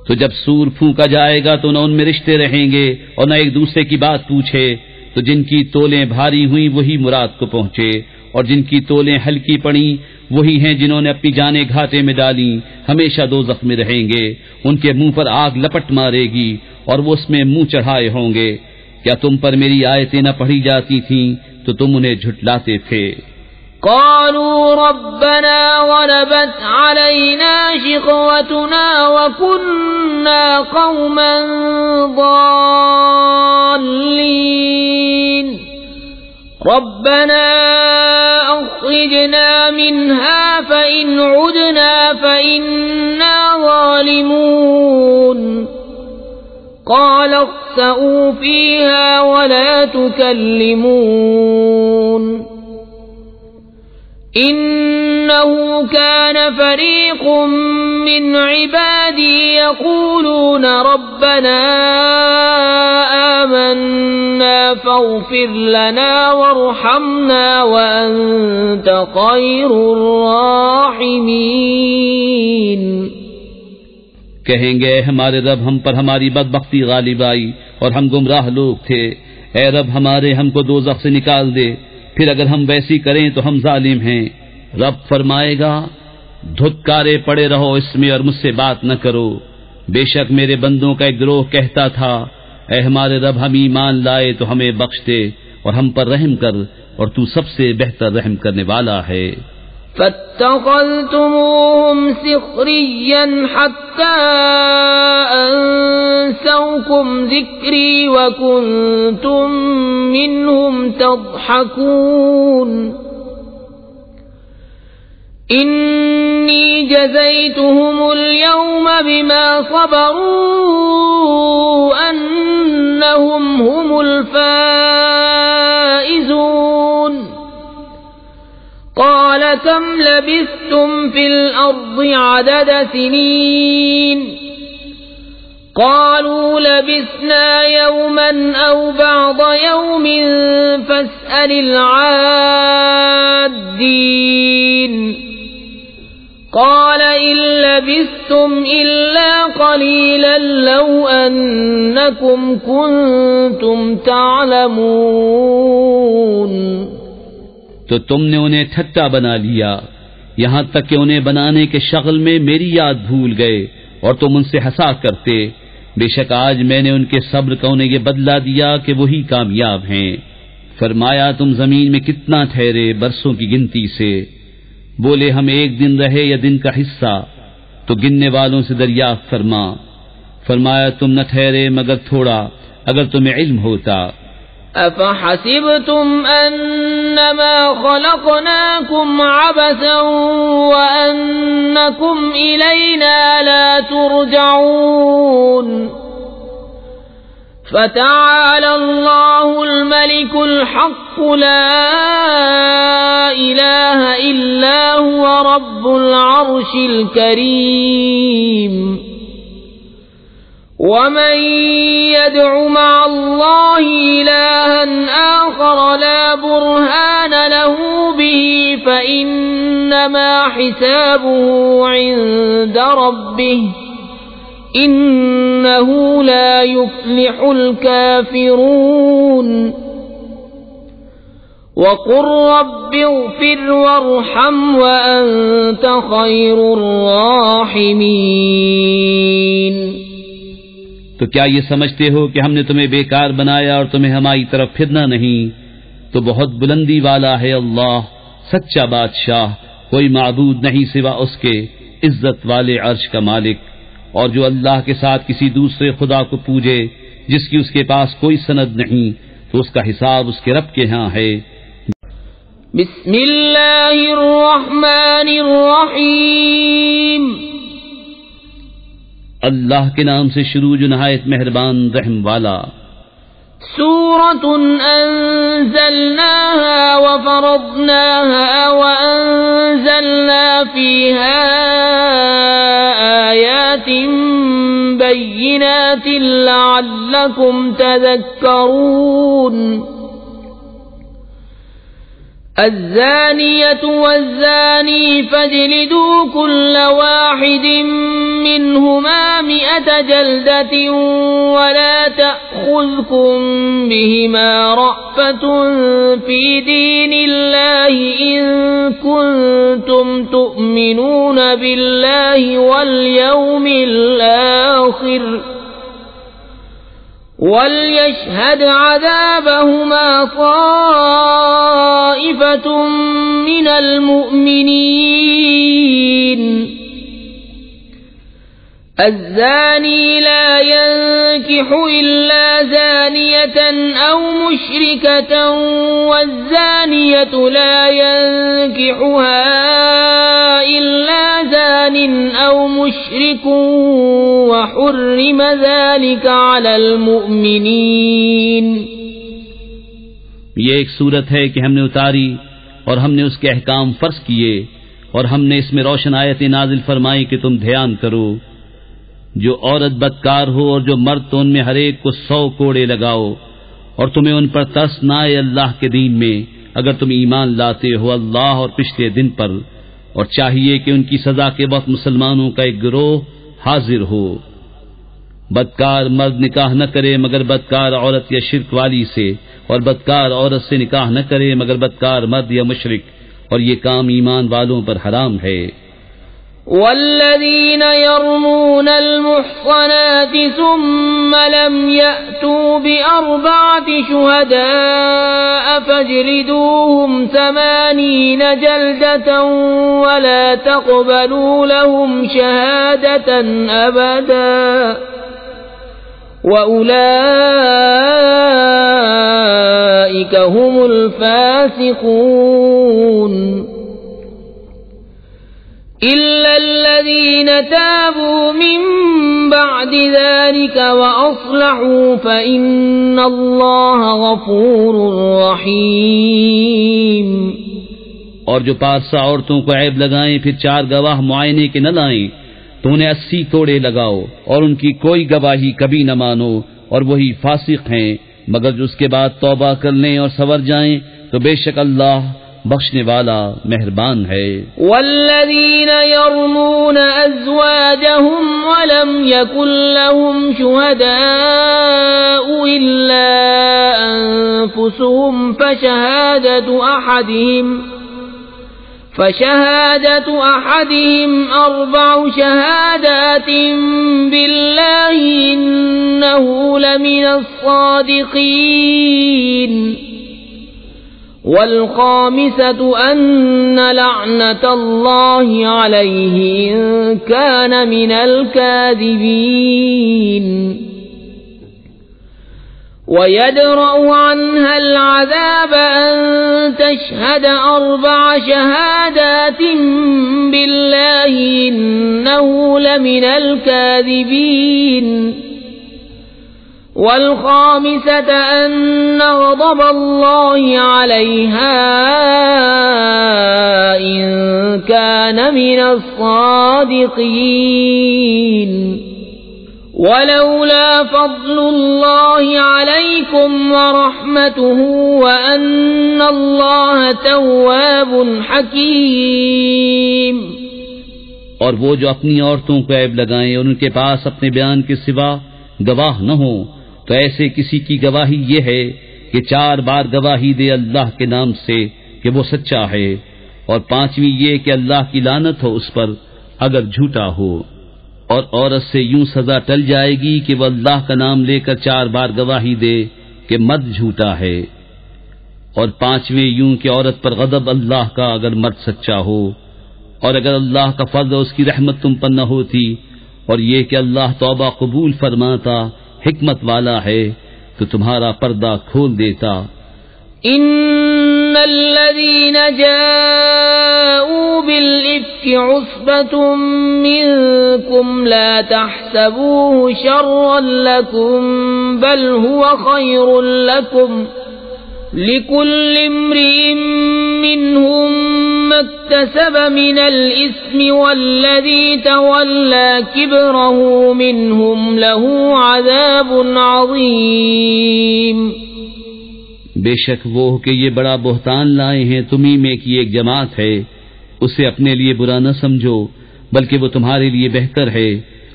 [SPEAKER 2] تو جب سور پھونکا جائے گا تو نہ ان میں رشتے رہیں گے اور نہ ایک دوسرے کی بات پوچھے، تو جن کی تولیں بھاری ہوئیں وہی مراد کو پہنچے، اور جن کی تولیں ہلکی پڑیں وہی ہیں جنہوں نے اپنی جانیں گھاٹے میں ڈالیں، ہمیشہ دوزخ میں رہیں گے. ان کے منہ پر آگ لپٹ مارے گی اور وہ اس میں منہ چڑھائے ہوں گے. کیا تم پر میری آیتیں نہ پڑھی جاتی تھیں تو تم انہیں جھٹلاتے تھے.
[SPEAKER 1] قالوا ربنا غلبت علينا شقوتنا وكنا قوما ضالين ربنا أخرجنا منها فإن عدنا فإنا ظالمون قال اخسئوا فيها ولا تكلمون إنه كان فريق من عبادي يقولون ربنا آمنا فاغفر لنا وارحمنا وأنت خير الراحمين.
[SPEAKER 2] کہیں گے ہمارے رب ہم پر ہماری بدبختی غالب آئی اور ہم گمراہ لوگ تھے، اے رب ہمارے ہم کو دوزخ سے نکال دے، پھر اگر ہم ویسی کریں تو ہم ظالم ہیں. رب فرمائے گا دھتکارے پڑے رہو اس میں اور مجھ سے بات نہ کرو. بے شک میرے بندوں کا ایک گروہ کہتا تھا اے ہمارے رب ہم ایمان لائے تو ہمیں بخش دے اور ہم پر رحم کر، اور تو سب سے بہتر رحم کرنے والا ہے.
[SPEAKER 1] فاتخذتموهم سخريا حتى أنسوكم ذكري وكنتم منهم تضحكون إني جزيتهم اليوم بما صبروا أنهم هم الفائزون قال كم لبثتم في الأرض عدد سنين قالوا لبثنا يوما أو بعض يوم فاسأل العادين قال إن لبثتم إلا قليلا لو أنكم كنتم تعلمون.
[SPEAKER 2] تو تم نے انہیں ٹھٹا بنا لیا یہاں تک کہ انہیں بنانے کے شغل میں میری یاد بھول گئے اور تم ان سے ہنسا کرتے. بے شک آج میں نے ان کے صبر کا انہیں یہ بدلہ دیا کہ وہی کامیاب ہیں۔ فرمایا تم زمین میں کتنا ٹھہرے برسوں کی گنتی سے؟ بولے ہم ایک دن رہے یا دن کا حصہ؟ تو گننے والوں سے دریافت فرمایا تم نہ ٹھہرے مگر تھوڑا، اگر تمہیں علم ہوتا۔
[SPEAKER 1] أفحسبتم أنما خلقناكم عبثا وأنكم إلينا لا ترجعون فتعالى الله الملك الحق لا إله إلا هو رب العرش الكريم ومن يدع مع الله إلها آخر لا برهان له به فإنما حسابه عند ربه إنه لا يفلح الكافرون وقل رب اغفر وارحم وأنت خير الراحمين۔
[SPEAKER 2] تو کیا یہ سمجھتے ہو کہ ہم نے تمہیں بیکار بنایا اور تمہیں ہماری طرف پھرنا نہیں؟ تو بہت بلندی والا ہے اللہ، سچا بادشاہ، کوئی معبود نہیں سوا اس کے، عزت والے عرش کا مالک۔ اور جو اللہ کے ساتھ کسی دوسرے خدا کو پوجے جس کی اس کے پاس کوئی سند نہیں، تو اس کا حساب اس کے رب کے ہاں ہے۔
[SPEAKER 1] بسم اللہ الرحمن الرحیم،
[SPEAKER 2] اللہ کے نام سے شروع جو نہایت مہربان رحم والا۔
[SPEAKER 1] سورة أنزلناها وفرضناها وأنزلنا فيها آيات بينات لعلكم تذكرون۔ الزانية والزاني فاجلدوا كل واحد منهما 100 جلدة ولا تأخذكم بهما رأفة في دين الله إن كنتم تؤمنون بالله واليوم الآخر وَلْيَشْهَدْ عَذَابَهُمَا طَائِفَةٌ مِّنَ الْمُؤْمِنِينَ۔ الزَّانِي لَا يَنكِحُ إِلَّا زَانِيَةً أَوْ مُشْرِكَةً وَالزَّانِيَةُ لَا يَنكِحُهَا إِلَّا زَانٍ أَوْ مُشْرِكٌ وَحُرِّمَ ذَلِكَ عَلَى الْمُؤْمِنِينَ۔
[SPEAKER 2] یہ ایک صورت ہے کہ ہم نے اتاری اور ہم نے اس کے احکام فرض کیے، اور ہم نے اس میں روشن آیتیں نازل فرمائی کہ تم دھیان کرو۔ جو عورت بدکار ہو اور جو مرد تو ان میں ہر ایک کو 100 کوڑے لگاؤ، اور تمہیں ان پر ترس نہ آئے اللہ کے دین میں اگر تم ایمان لاتے ہو اللہ اور پچھلے دن پر، اور چاہیے کہ ان کی سزا کے وقت مسلمانوں کا ایک گروہ حاضر ہو۔ بدکار مرد نکاح نہ کرے مگر بدکار عورت یا شرک والی سے، اور بدکار عورت سے نکاح نہ کرے مگر بدکار مرد یا مشرک، اور یہ کام ایمان والوں پر حرام ہے۔
[SPEAKER 1] والذین یرمون المحصنات ثم لم یأتوا بأربعة شهداء فاجلدوهم 80 جلدة ولا تقبلوا لهم شهادة أبدا وأولئك هم الفاسقون إلا الذين تابوا من بعد ذلك وأصلحوا فإن الله غفور رحيم۔
[SPEAKER 2] اور جو پارسا عورتوں کو عیب لگائیں پھر 4 گواہ معائنے کے نہ لائیں تو انہیں 80 کوڑے لگاؤ، اور ان کی کوئی گواہی کبھی نہ مانو، اور وہی فاسق ہیں، مگر جو اس کے بعد توبہ کر لیں اور سنور جائیں تو بے شک اللہ بخشنے والا مہربان ہے۔
[SPEAKER 1] والذین یرمون ازواجهم ولم یکن لهم شهداء الا انفسهم فشهادة أحدهم 4 شهادات بالله إنه لمن الصادقين والخامسة أن لعنة الله عليه إن كان من الكاذبين ويدرأ عنها العذاب أن تشهد 4 شهادات بالله إنه لمن الكاذبين والخامسة أن غضب الله عليها إن كان من الصادقين ولولا فضل الله عليكم ورحمته وأن الله تواب حكيم.
[SPEAKER 2] اور وہ جو اپنی عورتوں کو عیب لگائیں اور ان کے پاس اپنے بیان کے سوا گواہ نہ ہوں تو ایسے کسی کی گواہی یہ ہے کہ 4 بار گواہی دے اللہ کے نام سے کہ وہ سچا ہے، اور 5ویں یہ کہ اللہ کی لعنت ہو اس پر اگر جھوٹا ہو. اور عورت سے یوں سزا ٹل جائے گی کہ وہ اللہ کا نام لے کر 4 بار گواہی دے کہ مرد جھوٹا ہے، اور 5ویں یوں کہ عورت پر غضب اللہ کا اگر مرد سچا ہو. اور اگر اللہ کا فضل اور اس کی رحمت تم پر نہ ہوتی اور یہ کہ اللہ توبہ قبول فرماتا حکمت والا ہے تو تمہارا پردہ کھول دیتا.
[SPEAKER 1] ان الذين جاءوا بالإفك عصبة منكم لا تحسبوه شرا لكم بل هو خير لكم لكل امرئ منهم ما اكتسب من الإثم والذي تولى كبره منهم له عذاب عظيم.
[SPEAKER 2] بے شک وہ کہ یہ بڑا بہتان لائے ہیں تمہیں میں کی ایک جماعت ہے، اسے اپنے لیے برا نہ سمجھو بلکہ وہ تمہارے لیے بہتر ہے.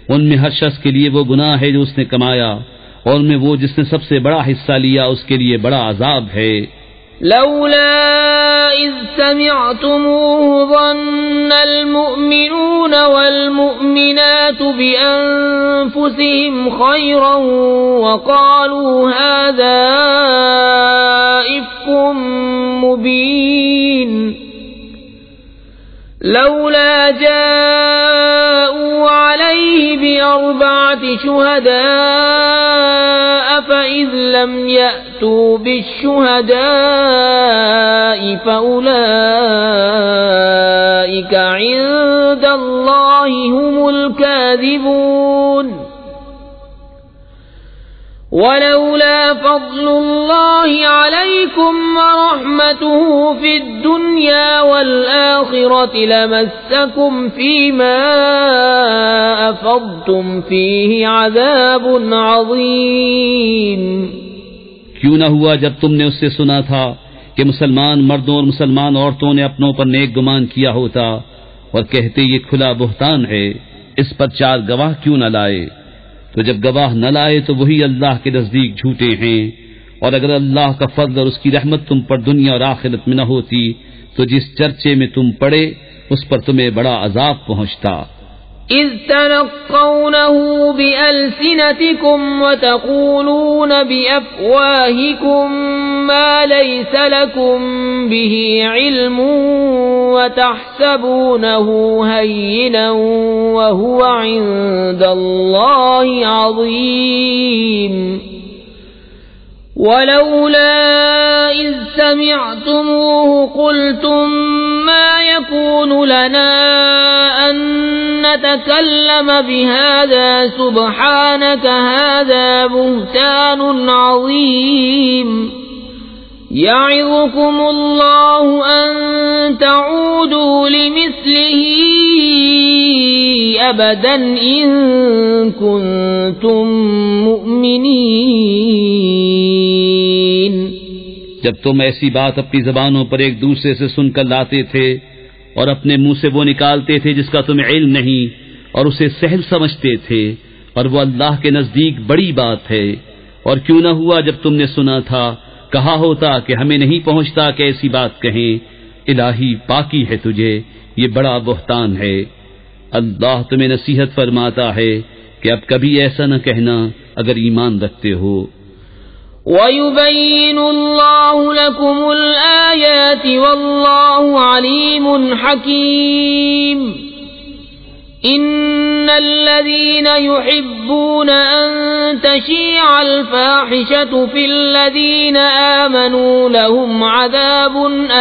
[SPEAKER 2] ان میں ہر شخص کے لیے وہ گناہ ہے جو اس نے کمایا، اور ان میں وہ جس نے سب سے بڑا حصہ لیا اس کے لیے بڑا عذاب ہے.
[SPEAKER 1] لولا إذ سمعتموه ظن المؤمنون والمؤمنات بأنفسهم خيرا وقالوا هذا إفك مبين لولا جاءوا عليه ب4 شهداء فإذ لم يأتوا بالشهداء فأولئك عند الله هم الكاذبون. ولولا فضل الله عليكم ورحمته في الدنيا والآخرة لمسكم فيما أفضتم فيه عذاب عظيم.
[SPEAKER 2] کیوں نہ ہوا جب تم نے اس سے سنا تھا کہ مسلمان مردوں اور مسلمان عورتوں نے اپنوں پر نیک گمان کیا ہوتا اور کہتے یہ کھلا بہتان ہے، اس پر 4 گواہ کیوں نہ لائے؟ تو جب گواہ نہ لائے تو وہی اللہ کے نزدیک جھوٹے ہیں. اور اگر اللہ کا فضل اور اس کی رحمت تم پر دنیا اور آخرت میں نہ ہوتی تو جس چرچے میں تم پڑے اس پر تمہیں بڑا عذاب پہنچتا.
[SPEAKER 1] إذ تلقونه بألسنتكم وتقولون بأفواهكم ما ليس لكم به علم وتحسبونه هينا وهو عند الله عظيم. ولولا إذ سمعتموه قلتم ما يكون لنا أن نتكلم بهذا سبحانك هذا بهتان عظيم. يعظكم الله أن تعودوا لمثله أبدا إن كنتم مؤمنين.
[SPEAKER 2] جب تم ایسی بات اپنی زبانوں پر ایک دوسرے سے سن کر لاتے تھے اور اپنے منہ سے وہ نکالتے تھے جس کا تمہیں علم نہیں اور اسے سہل سمجھتے تھے، اور وہ اللہ کے نزدیک بڑی بات ہے. اور کیوں نہ ہوا جب تم نے سنا تھا، کہا ہوتا کہ ہمیں نہیں پہنچتا کہ ایسی بات کہیں، الہی پاکی ہے تجھے، یہ بڑا بہتان ہے۔ اللہ تمہیں نصیحت فرماتا ہے کہ اب کبھی ایسا نہ کہنا اگر ایمان رکھتے ہو۔
[SPEAKER 1] وَيُبَيِّنُ اللَّهُ لَكُمُ الْآيَاتِ وَاللَّهُ عَلِيمٌ حَكِيمٌ۔ إِنَّ الَّذِينَ يُحِبُّونَ أَن تَشِيعَ الْفَاحِشَةُ فِي الَّذِينَ آمَنُوا لَهُمْ عَذَابٌ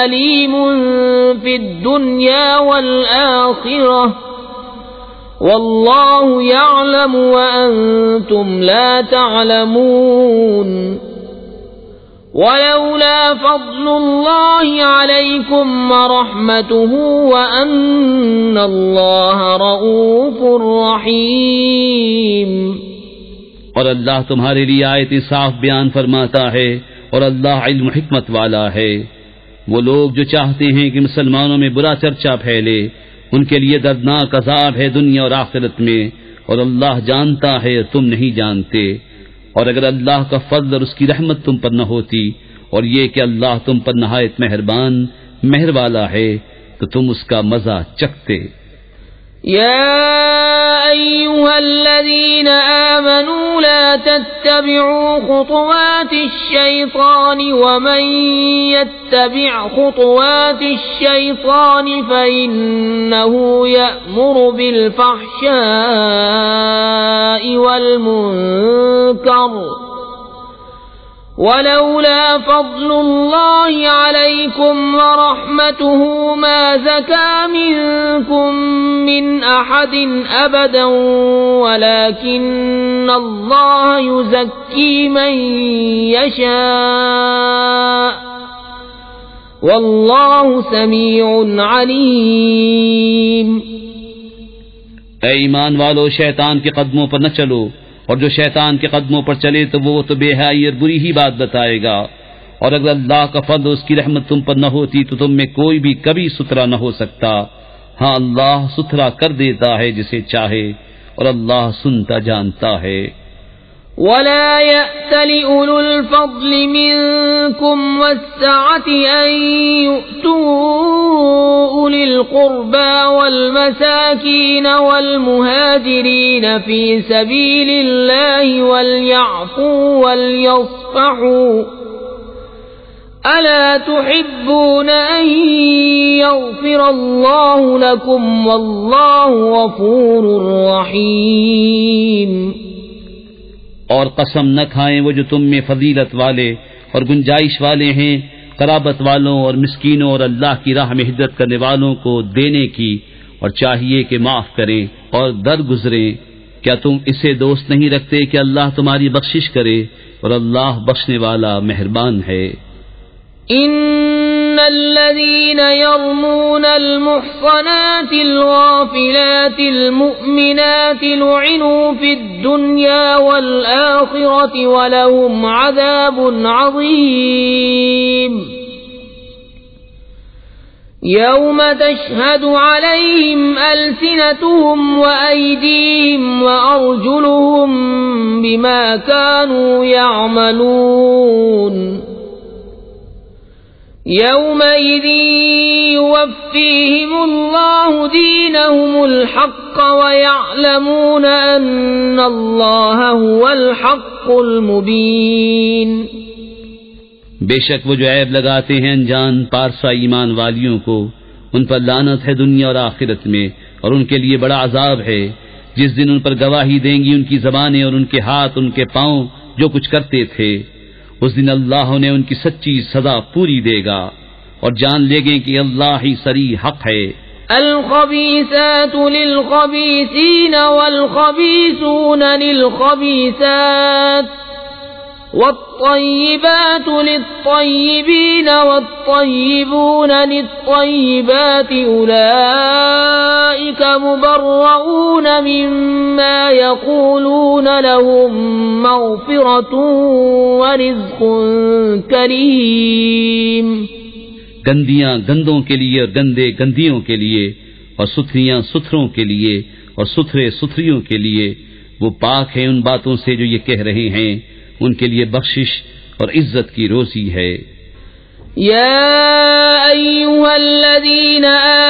[SPEAKER 1] أَلِيمٌ فِي الدُّنْيَا وَالْآخِرَةِ وَاللَّهُ يَعْلَمُ وَأَنْتُمْ لَا تَعْلَمُونَ۔ وَلَوْلَا فَضْلُ اللَّهِ عَلَيْكُمْ وَرَحْمَتُهُ وَأَنَّ اللَّهَ رَءُوفٌ رَحِيمٌ۔
[SPEAKER 2] اور اللہ تمہارے لیے آیتیں صاف بیان فرماتا ہے، اور اللہ علم و حکمت والا ہے۔ وہ لوگ جو چاہتے ہیں کہ مسلمانوں میں برا چرچا پھیلے، ان کے لیے دردناک عذاب ہے دنیا اور آخرت میں، اور اللہ جانتا ہے اور تم نہیں جانتے۔ اور اگر اللہ کا فضل اور اس کی رحمت تم پر نہ ہوتی، اور یہ کہ اللہ تم پر نہایت مہربان مہر والا ہے، تو تم اس کا مزہ چکھتے۔
[SPEAKER 1] يا أيها الذين آمنوا لا تتبعوا خطوات الشيطان ومن يتبع خطوات الشيطان فإنه يأمر بالفحشاء والمنكر ولولا فضل الله عليكم ورحمته ما زكى منكم من أحد أبدا ولكن الله يزكي من يشاء والله سميع عليم۔
[SPEAKER 2] اے ایمان والو، شیطان کے قدموں پر نہ چلو، اور جو شیطان کے قدموں پر چلے تو وہ تو بے حیائی اور بری ہی بات بتائے گا۔ اور اگر اللہ کا فضل اور اس کی رحمت تم پر نہ ہوتی تو تم میں کوئی بھی کبھی ستھرا نہ ہو سکتا۔ ہاں، اللہ ستھرا کر دیتا ہے جسے چاہے، اور اللہ سنتا جانتا ہے۔
[SPEAKER 1] ولا يأتل أولو الفضل منكم والسعة أن يؤتوا أولي القربى والمساكين والمهاجرين في سبيل الله وليعفوا وليصفحوا ألا تحبون أن يغفر الله لكم والله غفور رحيم۔
[SPEAKER 2] اور قسم نہ کھائیں وہ جو تم میں فضیلت والے اور گنجائش والے ہیں، قرابت والوں اور مسکینوں اور اللہ کی راہ میں ہجرت کرنے والوں کو دینے کی، اور چاہیے کہ معاف کریں اور درگزریں۔ کیا تم اسے دوست نہیں رکھتے کہ اللہ تمہاری بخشش کرے، اور اللہ بخشنے والا مہربان ہے۔
[SPEAKER 1] إن الذين يرمون المحصنات الغافلات المؤمنات لعنوا في الدنيا والآخرة ولهم عذاب عظيم يوم تشهد عليهم ألسنتهم وأيديهم وأرجلهم بما كانوا يعملون يومئذ يوفيهم الله دينهم الحق ويعلمون أن الله هو الحق المبين۔
[SPEAKER 2] بے شک وہ جو عیب لگاتے ہیں انجان پارسا ایمان والیوں کو، ان پر لعنت ہے دنیا اور آخرت میں، اور ان کے لیے بڑا عذاب ہے جس دن ان پر گواہی دیں گی ان کی زبانیں اور ان کے ہاتھ، ان کے پاؤں جو کچھ کرتے تھے۔ اس دن اللہ نے ان کی سچی سزا پوری دے گا، اور جان لے گے کہ اللہ ہی صریح حق ہے۔
[SPEAKER 1] الخبیثات للخبیثین والخبیثون للخبیثات والطیبات للطیبین والطیبون للطیبات اولئک مبرؤون مما یقولون لهم مغفرۃ ورزق کریم۔
[SPEAKER 2] گندیاں گندوں کے لیے اور گندے گندیوں کے لیے، اور ستھریاں ستھروں کے لیے اور ستھرے ستھریوں کے لیے، وہ پاک ہیں ان باتوں سے جو یہ کہہ رہے ہیں، ان کے لیے بخشش اور عزت کی روزی ہے۔
[SPEAKER 1] يا أيها الذين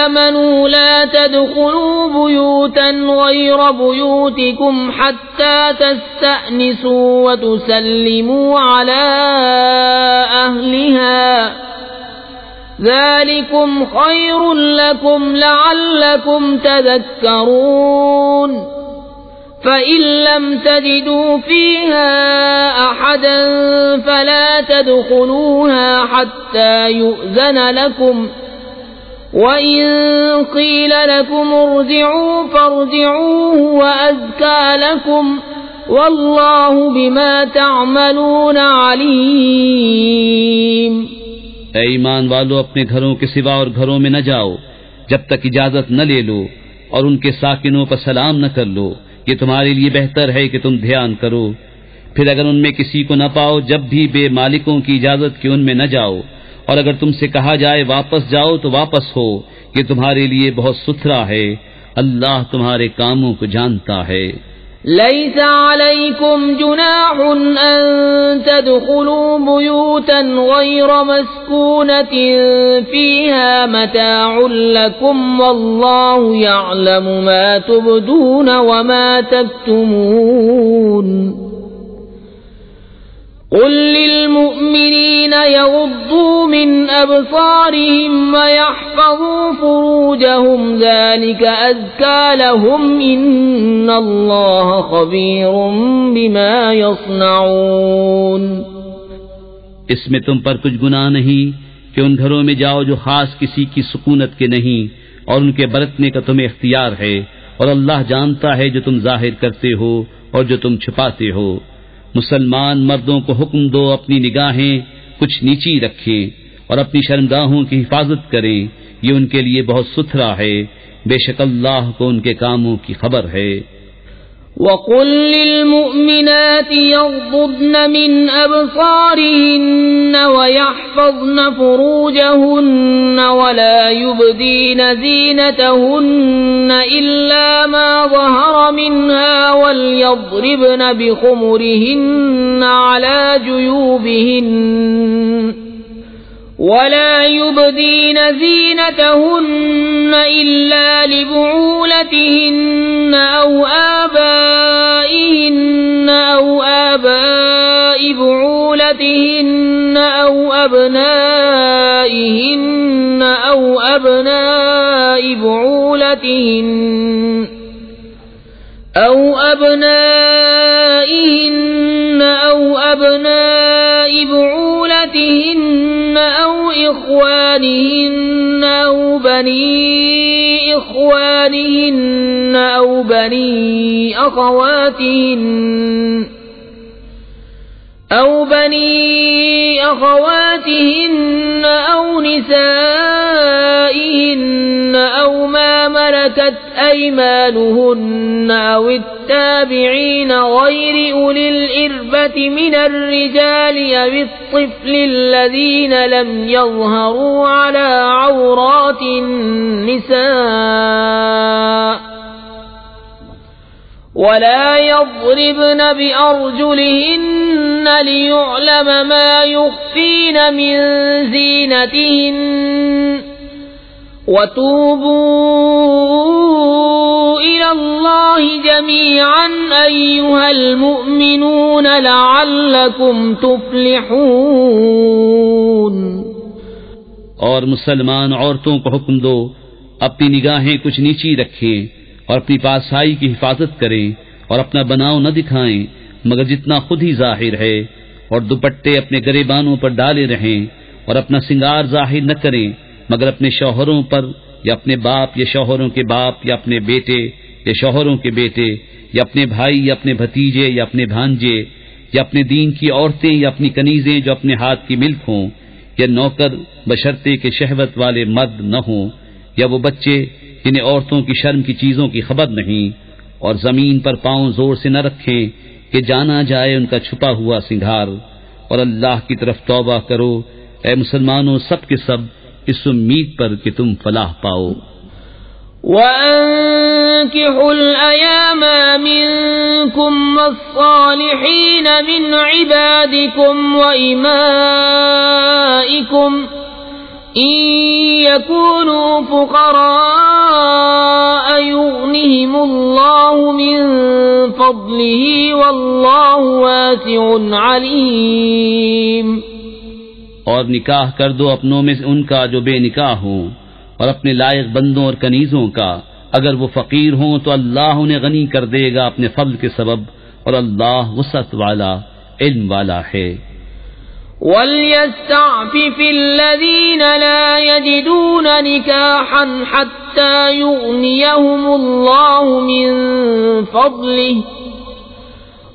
[SPEAKER 1] آمنوا لا تدخلوا بيوتا غير بيوتكم حتى تستأنسوا وتسلموا على أهلها ذلكم خير لكم لعلكم تذكرون فإن لم تجدوا فيها أحدا فلا تدخلوها حتى يؤذن لكم وإن قيل لكم ارجعوا فارجعوا هو أزكى لكم والله بما تعملون عليم.
[SPEAKER 2] اے ایمان والو، اپنے گھروں کے سوا اور گھروں میں نہ جاؤ جب تک اجازت نہ لے لو اور ان کے ساکنوں پر سلام نہ کر لو. یہ تمہارے لیے بہتر ہے کہ تم دھیان کرو. پھر اگر ان میں کسی کو نہ پاؤ جب بھی بے مالکوں کی اجازت کے ان میں نہ جاؤ، اور اگر تم سے کہا جائے واپس جاؤ تو واپس ہو. یہ تمہارے لیے بہت ستھرا ہے، اللہ تمہارے کاموں کو جانتا ہے.
[SPEAKER 1] ليس عليكم جناح أن تدخلوا بيوتا غير مسكونة فيها متاع لكم والله يعلم ما تبدون وما تكتمون. قل للمؤمنين يغضوا من أبصارهم ويحفظوا فروجهم ذلك أزكى لهم إن الله خبير بما يصنعون.
[SPEAKER 2] اس میں تم پر کچھ گناہ نہیں کہ ان گھروں میں جاؤ جو خاص کسی کی سکونت کے نہیں، اور ان کے برتنے کا تمہیں اختیار ہے، اور اللہ جانتا ہے جو تم ظاہر کرتے ہو اور جو تم چھپاتے ہو. مسلمان مردوں کو حکم دو اپنی نگاہیں کچھ نیچی رکھیں اور اپنی شرمگاہوں کی حفاظت کریں، یہ ان کے لیے بہت ستھرا ہے، بے شک اللہ کو ان کے کاموں کی خبر ہے.
[SPEAKER 1] وَقُل لِّلْمُؤْمِنَاتِ يَغْضُضْنَ مِنْ أَبْصَارِهِنَّ وَيَحْفَظْنَ فُرُوجَهُنَّ وَلَا يُبْدِينَ زِينَتَهُنَّ إِلَّا مَا ظَهَرَ مِنْهَا وَلْيَضْرِبْنَ بِخُمُرِهِنَّ عَلَى جُيُوبِهِنَّ ولا يبدين زينتهن إلا لبعولتهن أو آبائهن أو آباء بعولتهن أو أبنائهن أو أبناء بعولتهن أو أبنائهن أو أبناء بعولتهن أو إخوانهن أو بني إخوانهن أو بني أخواتهن أو نسائهن أو ما ملكت أيمانهن أو التابعين غير أولي الإربة من الرجال أو الطفل الذين لم يظهروا على عورات النساء ولا يضربن بأرجلهن ليعلم ما يخفين من زينتهن وتوبوا إلى الله جميعا أيها المؤمنون لعلكم تفلحون.
[SPEAKER 2] اور مسلمان عورتوں کو حکم دو اپنی نگاہیں کچھ نیچی رکھیں اور اپنی پاسائی کی حفاظت کریں اور اپنا بناؤ نہ دکھائیں مگر جتنا خود ہی ظاہر ہے، اور دوپٹے اپنے گریبانوں پر ڈالے رہیں اور اپنا سنگار ظاہر نہ کریں مگر اپنے شوہروں پر یا اپنے باپ یا شوہروں کے باپ یا اپنے بیٹے یا شوہروں کے بیٹے یا اپنے بھائی یا اپنے بھتیجے یا اپنے بھانجے یا اپنے دین کی عورتیں یا اپنی کنیزیں جو اپنے ہاتھ کی ملک ہوں، یا نوکر بشرطے کے شہوت والے مرد نہ ہوں، یا وہ بچے جنہیں عورتوں کی شرم کی چیزوں کی خبر نہیں، اور زمین پر پاؤں زور سے نہ رکھیں کہ جانا جائے ان کا چھپا ہوا سنگھار. اور اللہ کی طرف توبہ کرو اے مسلمانوں سب کے سب، اس امید پر کہ تم فلاح پاؤ.
[SPEAKER 1] وَأَنكِحُوا الْأَيَامَ مِنكُمْ منكم والصالحين من عبادكم وإمائكم إن يكونوا فقراء يغنهم الله من فضله والله واسع عليم۔
[SPEAKER 2] اور نکاح کر دو اپنوں میں سے ان کا جو بے نکاح ہوں، اور اپنے لائق بندوں اور کنیزوں کا، اگر وہ فقیر ہوں تو اللہ انہیں غنی کر دے گا اپنے فضل کے سبب، اور اللہ وسعت والا، علم والا ہے۔
[SPEAKER 1] وَلْيَسْتَعْفِفِ الَّذِينَ لَا يَجِدُونَ نِكَاحًا حَتَّى يُغْنِيَهُمُ اللَّهُ مِن فَضْلِهِ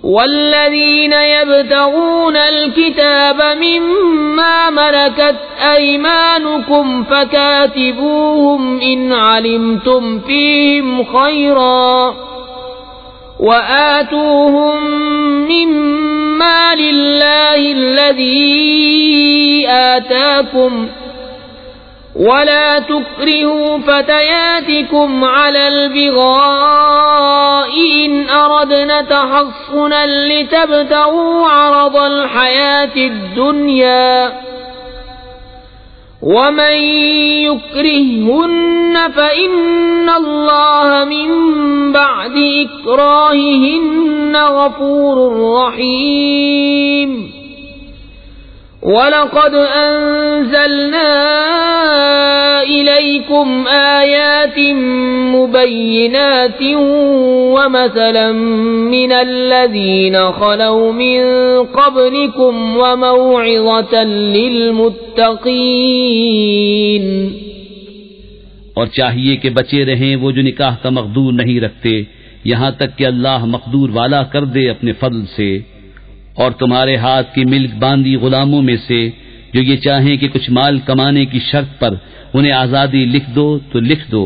[SPEAKER 1] والذين يبتغون الكتاب مما ملكت أيمانكم فكاتبوهم إن علمتم فيهم خيرا وآتوهم مما لله الذي آتاكم ولا تكرهوا فتياتكم على البغاء إن أردنا تحصنا لتبتغوا عرض الحياة الدنيا ومن يكرههن فإن الله من بعد إكراههن غفور رحيم۔ وَلَقَدْ أَنزَلْنَا إِلَيْكُمْ آيَاتٍ مُبَيِّنَاتٍ وَمَثَلًا مِّنَ الَّذِينَ خَلَوْا مِن قَبْلِكُمْ وَمَوْعِظَةً لِّلْمُتَّقِينَ۔
[SPEAKER 2] اور چاہیے کہ بچے رہیں وہ جو نکاح کا مقدور نہیں رکھتے، یہاں تک کہ اللہ مقدور والا کر دے اپنے فضل سے، اور تمہارے ہاتھ کی ملک باندھی غلاموں میں سے جو یہ چاہیں کہ کچھ مال کمانے کی شرط پر انہیں آزادی لکھ دو تو لکھ دو،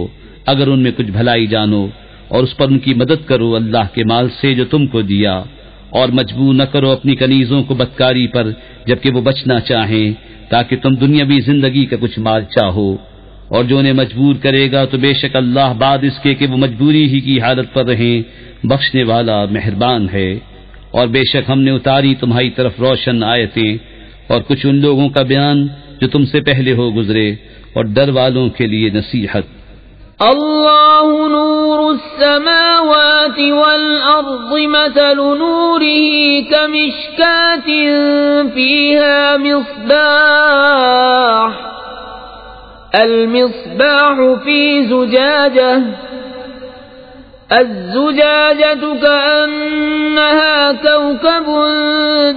[SPEAKER 2] اگر ان میں کچھ بھلائی جانو، اور اس پر ان کی مدد کرو اللہ کے مال سے جو تم کو دیا، اور مجبور نہ کرو اپنی کنیزوں کو بدکاری پر جبکہ وہ بچنا چاہیں، تاکہ تم دنیاوی زندگی کا کچھ مال چاہو، اور جو انہیں مجبور کرے گا تو بے شک اللہ بعد اس کے کہ وہ مجبوری ہی کی حالت پر رہیں بخشنے والا مہربان ہے۔ اور بے شک ہم نے اتاری تمہاری طرف روشن آیتیں اور کچھ ان لوگوں کا بیان جو تم سے پہلے ہو گزرے، اور ڈر والوں کے لیے نصیحت۔
[SPEAKER 1] اللہ نور السماوات والارض مثل نوره كمشكاة فيها مصباح المصباح في زجاجة الزجاجة كأنها كوكب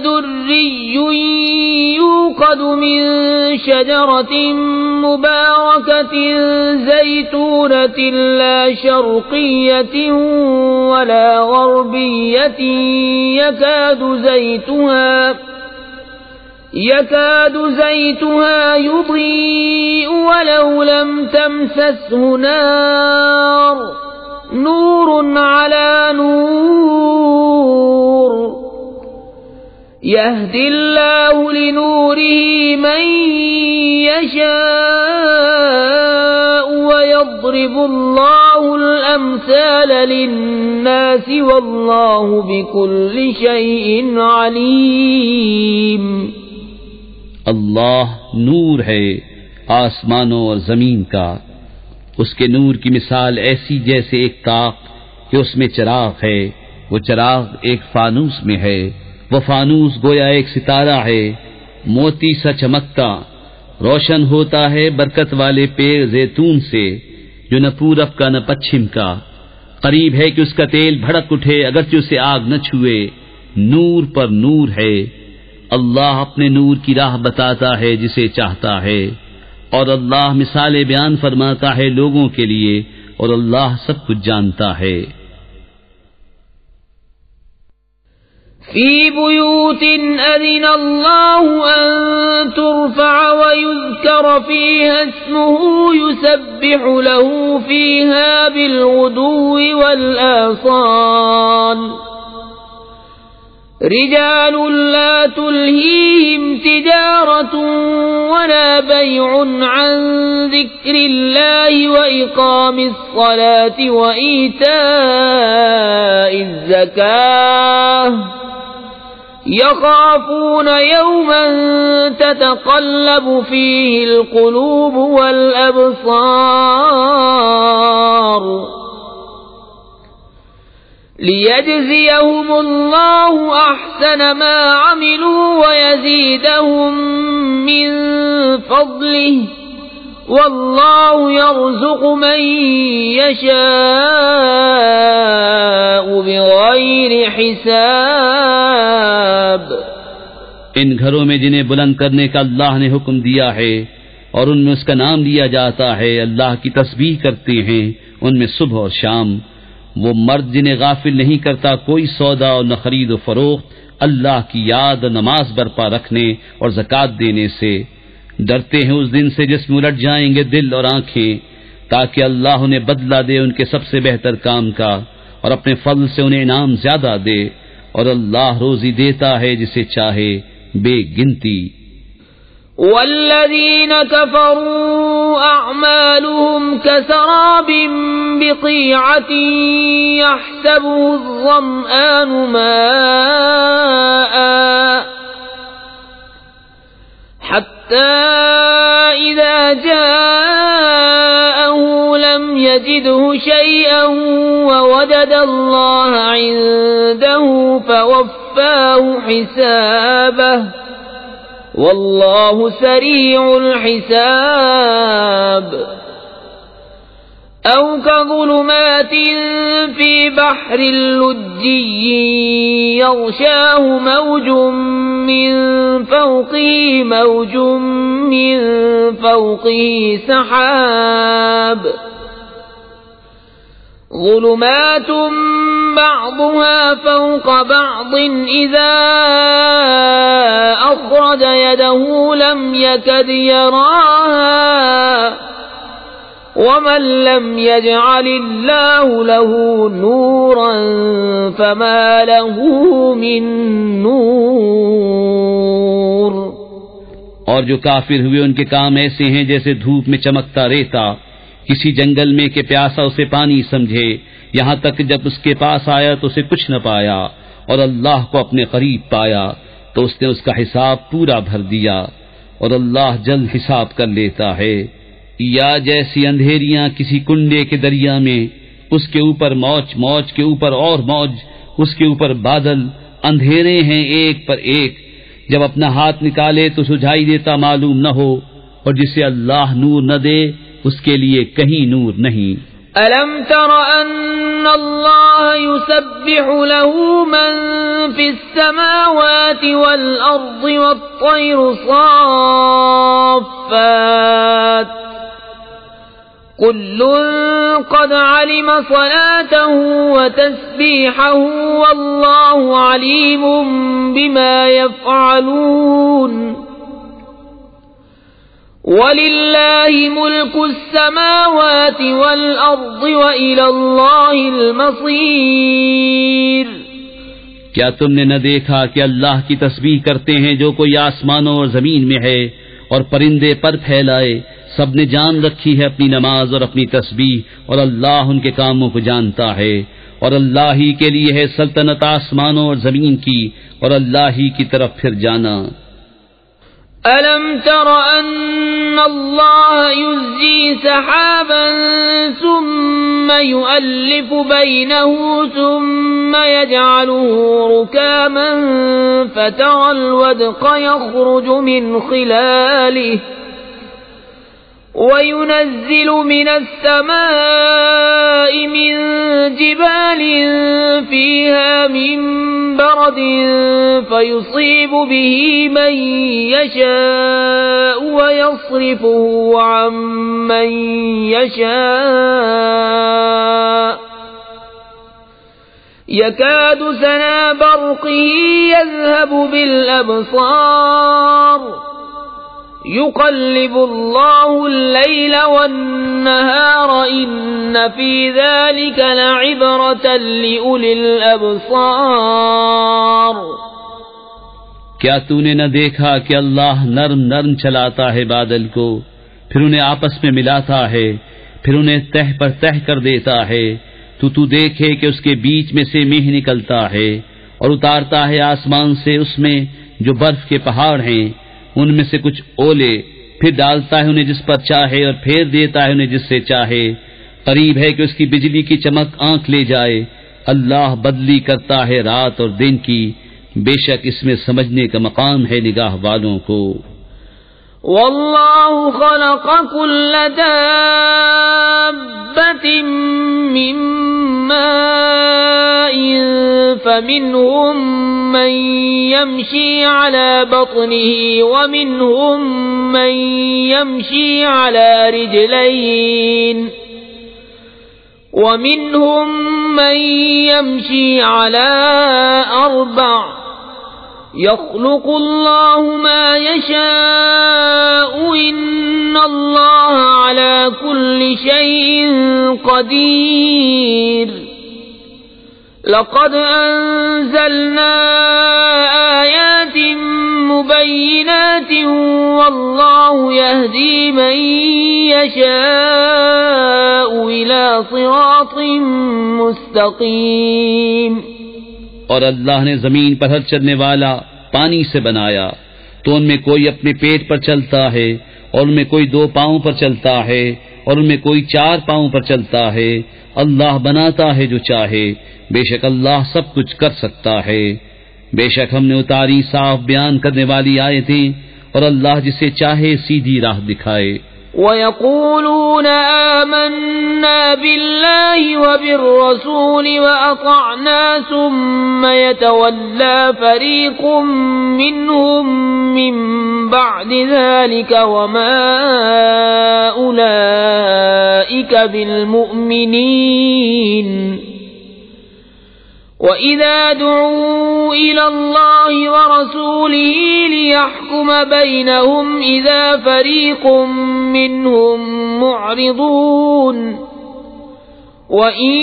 [SPEAKER 1] دري يوقد من شجرة مباركة زيتونة لا شرقية ولا غربية يكاد زيتها يضيء ولو لم تمسسه نار نور على نور يهدي الله لنوره من يشاء ويضرب الله الأمثال للناس والله بكل شيء عليم۔
[SPEAKER 2] اللہ نور ہے آسمانوں اور زمین کا، اس کے نور کی مثال ایسی جیسے ایک طاق کہ اس میں چراغ ہے، وہ چراغ ایک فانوس میں ہے، وہ فانوس گویا ایک ستارہ ہے موتی سا چمکتا، روشن ہوتا ہے برکت والے پیڑ زیتون سے جو نہ پورب کا نہ پچھم کا، قریب ہے کہ اس کا تیل بھڑک اٹھے اگرچہ اسے آگ نہ چھوئے، نور پر نور ہے۔ اللہ اپنے نور کی راہ بتاتا ہے جسے چاہتا ہے، اور اللہ مثالیں بیان فرماتا ہے لوگوں کے لیے، اور اللہ سب کچھ جانتا ہے۔
[SPEAKER 1] فی بیوت اذن اللہ ان ترفع ویذکر فیہا اسمہ یسبح له فیہا بالغدو والآصال رجال لا تلهيهم تجارة ولا بيع عن ذكر الله وإقام الصلاة وإيتاء الزكاة يخافون يوما تتقلب فيه القلوب والأبصار ليجزيهم الله أحسن ما عملوا ويزيدهم من فضله والله يرزق من يشاء بغير حساب۔
[SPEAKER 2] ان گھروں میں جنہیں بلند کرنے کا اللہ نے حکم دیا ہے اور ان میں اس کا نام لیا جاتا ہے، اللہ کی تسبیح کرتے ہیں ان میں صبح اور شام، وہ مرد جنہیں غافل نہیں کرتا کوئی سودا اور نہ خرید و فروخت اللہ کی یاد اور نماز برپا رکھنے اور زکوٰۃ دینے سے، ڈرتے ہیں اس دن سے جس میں الٹ جائیں گے دل اور آنکھیں، تاکہ اللہ انہیں بدلہ دے ان کے سب سے بہتر کام کا اور اپنے فضل سے انہیں انعام زیادہ دے، اور اللہ روزی دیتا ہے جسے چاہے بے گنتی۔
[SPEAKER 1] والذين كفروا أعمالهم كسراب بقيعة يحسبه الظمآن ماء حتى إذا جاءه لم يجده شيئا ووجد الله عنده فوفاه حسابه واللہ سریع الحساب۔ او كظلمات في بحر لجي يغشاه موج من فوقه موج من فوقه سحاب ظلمات بعضها فوق بعض إذا أخرج يده لم يكد يراها ومن لم يجعل الله له نورا فما له من نور۔
[SPEAKER 2] اور جو کافر ہوئے ان کے کام ایسے ہیں جیسے دھوپ میں چمکتا ریتا کسی جنگل میں کہ پیاسا اسے پانی سمجھے، یہاں تک جب اس کے پاس آیا تو اسے کچھ نہ پایا، اور اللہ کو اپنے قریب پایا تو اس نے اس کا حساب پورا بھر دیا، اور اللہ جلد حساب کر لیتا ہے۔ یا جیسی اندھیریاں کسی کنڈے کے دریا میں، اس کے اوپر موج، موج کے اوپر اور موج، اس کے اوپر بادل، اندھیرے ہیں ایک پر ایک، جب اپنا ہاتھ نکالے تو سجھائی دیتا معلوم نہ ہو، اور جسے اللہ نور نہ دے اس کے لیے کہیں نور نہیں۔
[SPEAKER 1] ألم تر أن الله يسبح له من في السماوات والأرض والطير صافات كل قد علم صلاته وتسبيحه والله عليم بما يفعلون وَلِلَّهِ مُلْكُ السَّمَاوَاتِ وَالْأَرْضِ وَإِلَى اللَّهِ الْمَصِيرُ۔
[SPEAKER 2] کیا تم نے نہ دیکھا کہ اللہ کی تسبیح کرتے ہیں جو کوئی آسمانوں اور زمین میں ہے، اور پرندے پر پھیلائے، سب نے جان رکھی ہے اپنی نماز اور اپنی تسبیح، اور اللہ ان کے کاموں کو جانتا ہے، اور اللہ ہی کے لیے ہے سلطنت آسمانوں اور زمین کی، اور اللہ ہی کی طرف پھر جانا۔
[SPEAKER 1] أَلَمْ تَرَ أَنَّ اللَّهَ يُزْجِي سَحَابًا ثُمَّ يُؤَلِّفُ بَيْنَهُ ثُمَّ يَجْعَلُهُ رُكَامًا فَتَرَى الْوَدْقَ يَخْرُجُ مِنْ خِلَالِهِ وَيُنَزِّلُ مِنَ السَّمَاءِ مِنْ جِبَالٍ فِيهَا مِنْ بَرَدٍ فَيُصِيبُ بِهِ مَنْ يَشَاءُ وَيَصْرِفُهُ عَنْ مَنْ يَشَاءُ يَكَادُ سَنَا بَرْقِهِ يَذْهَبُ بِالْأَبْصَارِ يُقَلِّبُ اللَّهُ اللَّيْلَ وَالنَّهَارَ إِنَّ فِي ذَلِكَ لَعِبْرَةً لِأُولِي الْأَبْصَارِ۔
[SPEAKER 2] کیا تو نے نہ دیکھا کہ اللہ نرم نرم چلاتا ہے بادل کو، پھر انہیں آپس میں ملاتا ہے، پھر انہیں تہ پر تہ کر دیتا ہے، تو دیکھے کہ اس کے بیچ میں سے میہ نکلتا ہے اور اتارتا ہے آسمان سے اس میں جو برف کے پہاڑ ہیں، ان میں سے کچھ اولے، پھر ڈالتا ہے انہیں جس پر چاہے اور پھیر دیتا ہے انہیں جس سے چاہے، قریب ہے کہ اس کی بجلی کی چمک آنکھ لے جائے، اللہ بدلی کرتا ہے رات اور دن کی، بے شک اس میں سمجھنے کا مقام ہے نگاہ والوں کو۔
[SPEAKER 1] واللہ خلق كل دابة من ماء فمنهم من يمشي على بطنه ومنهم من يمشي على رجلين ومنهم من يمشي على أربع يخلق الله ما يشاء إن الله على كل شيء قدير لقد أنزلنا آيات مبينات والله يهدي من يشاء إلى صراط مستقيم۔
[SPEAKER 2] اور اللہ نے زمین پر ہر چلنے والا پانی سے بنایا، تو ان میں کوئی اپنے پیٹ پر چلتا ہے اور ان میں کوئی 2 پاؤں پر چلتا ہے اور ان میں کوئی 4 پاؤں پر چلتا ہے، اللہ بناتا ہے جو چاہے، بے شک اللہ سب کچھ کر سکتا ہے۔ بے شک ہم نے اتاری صاف بیان کرنے والی آیتیں، اور اللہ جسے چاہے سیدھی راہ دکھائے۔
[SPEAKER 1] وَيَقُولُونَ آمَنَّا بِاللَّهِ وَبِالرَّسُولِ وَأَطَعْنَا ثُمَّ يَتَوَلَّى فَرِيقٌ مِّنْهُم مِّن بَعْدِ ذَلِكَ وَمَا أُولَئِكَ بِالْمُؤْمِنِينَ۔ وَإِذَا دُعُوا إِلَى اللَّهِ وَرَسُولِهِ لِيَحْكُمَ بَيْنَهُمْ إِذَا فَرِيقٌ مِّنْهُمْ مُعْرِضُونَ وَإِن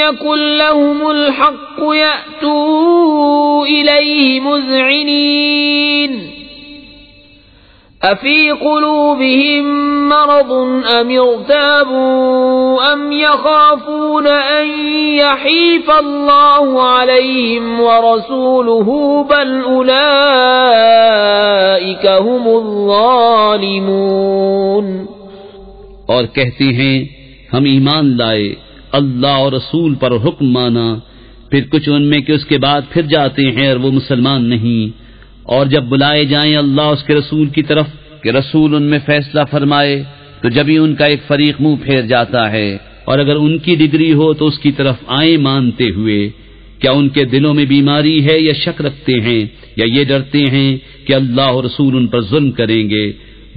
[SPEAKER 1] يَكُن لَّهُمُ الْحَقُّ يَأْتُوا إِلَيْهِ مُذْعِنِينَ أَفِي قُلُوبِهِم مَّرَضٌ أَمِ ارْتَابُوا أَمْ يَخَافُونَ أَن يَحِيفَ اللَّهُ عَلَيْهِمْ وَرَسُولُهُ بَلْ أُولَئِكَ هُمُ الظَّالِمُونَ۔
[SPEAKER 2] اور کہتے ہیں ہم ایمان لائے، اللہ اور رسول پر حکم مانا، پھر کچھ ان میں کہ اس کے بعد پھر جاتے ہیں اور وہ مسلمان نہیں، اور جب بلائے جائیں اللہ اس کے رسول کی طرف کہ رسول ان میں فیصلہ فرمائے، تو جبھی ان کا ایک فریق منہ پھیر جاتا ہے، اور اگر ان کی ڈگری ہو تو اس کی طرف آئیں مانتے ہوئے۔ کیا ان کے دلوں میں بیماری ہے یا شک رکھتے ہیں یا یہ ڈرتے ہیں کہ اللہ اور رسول ان پر ظلم کریں گے،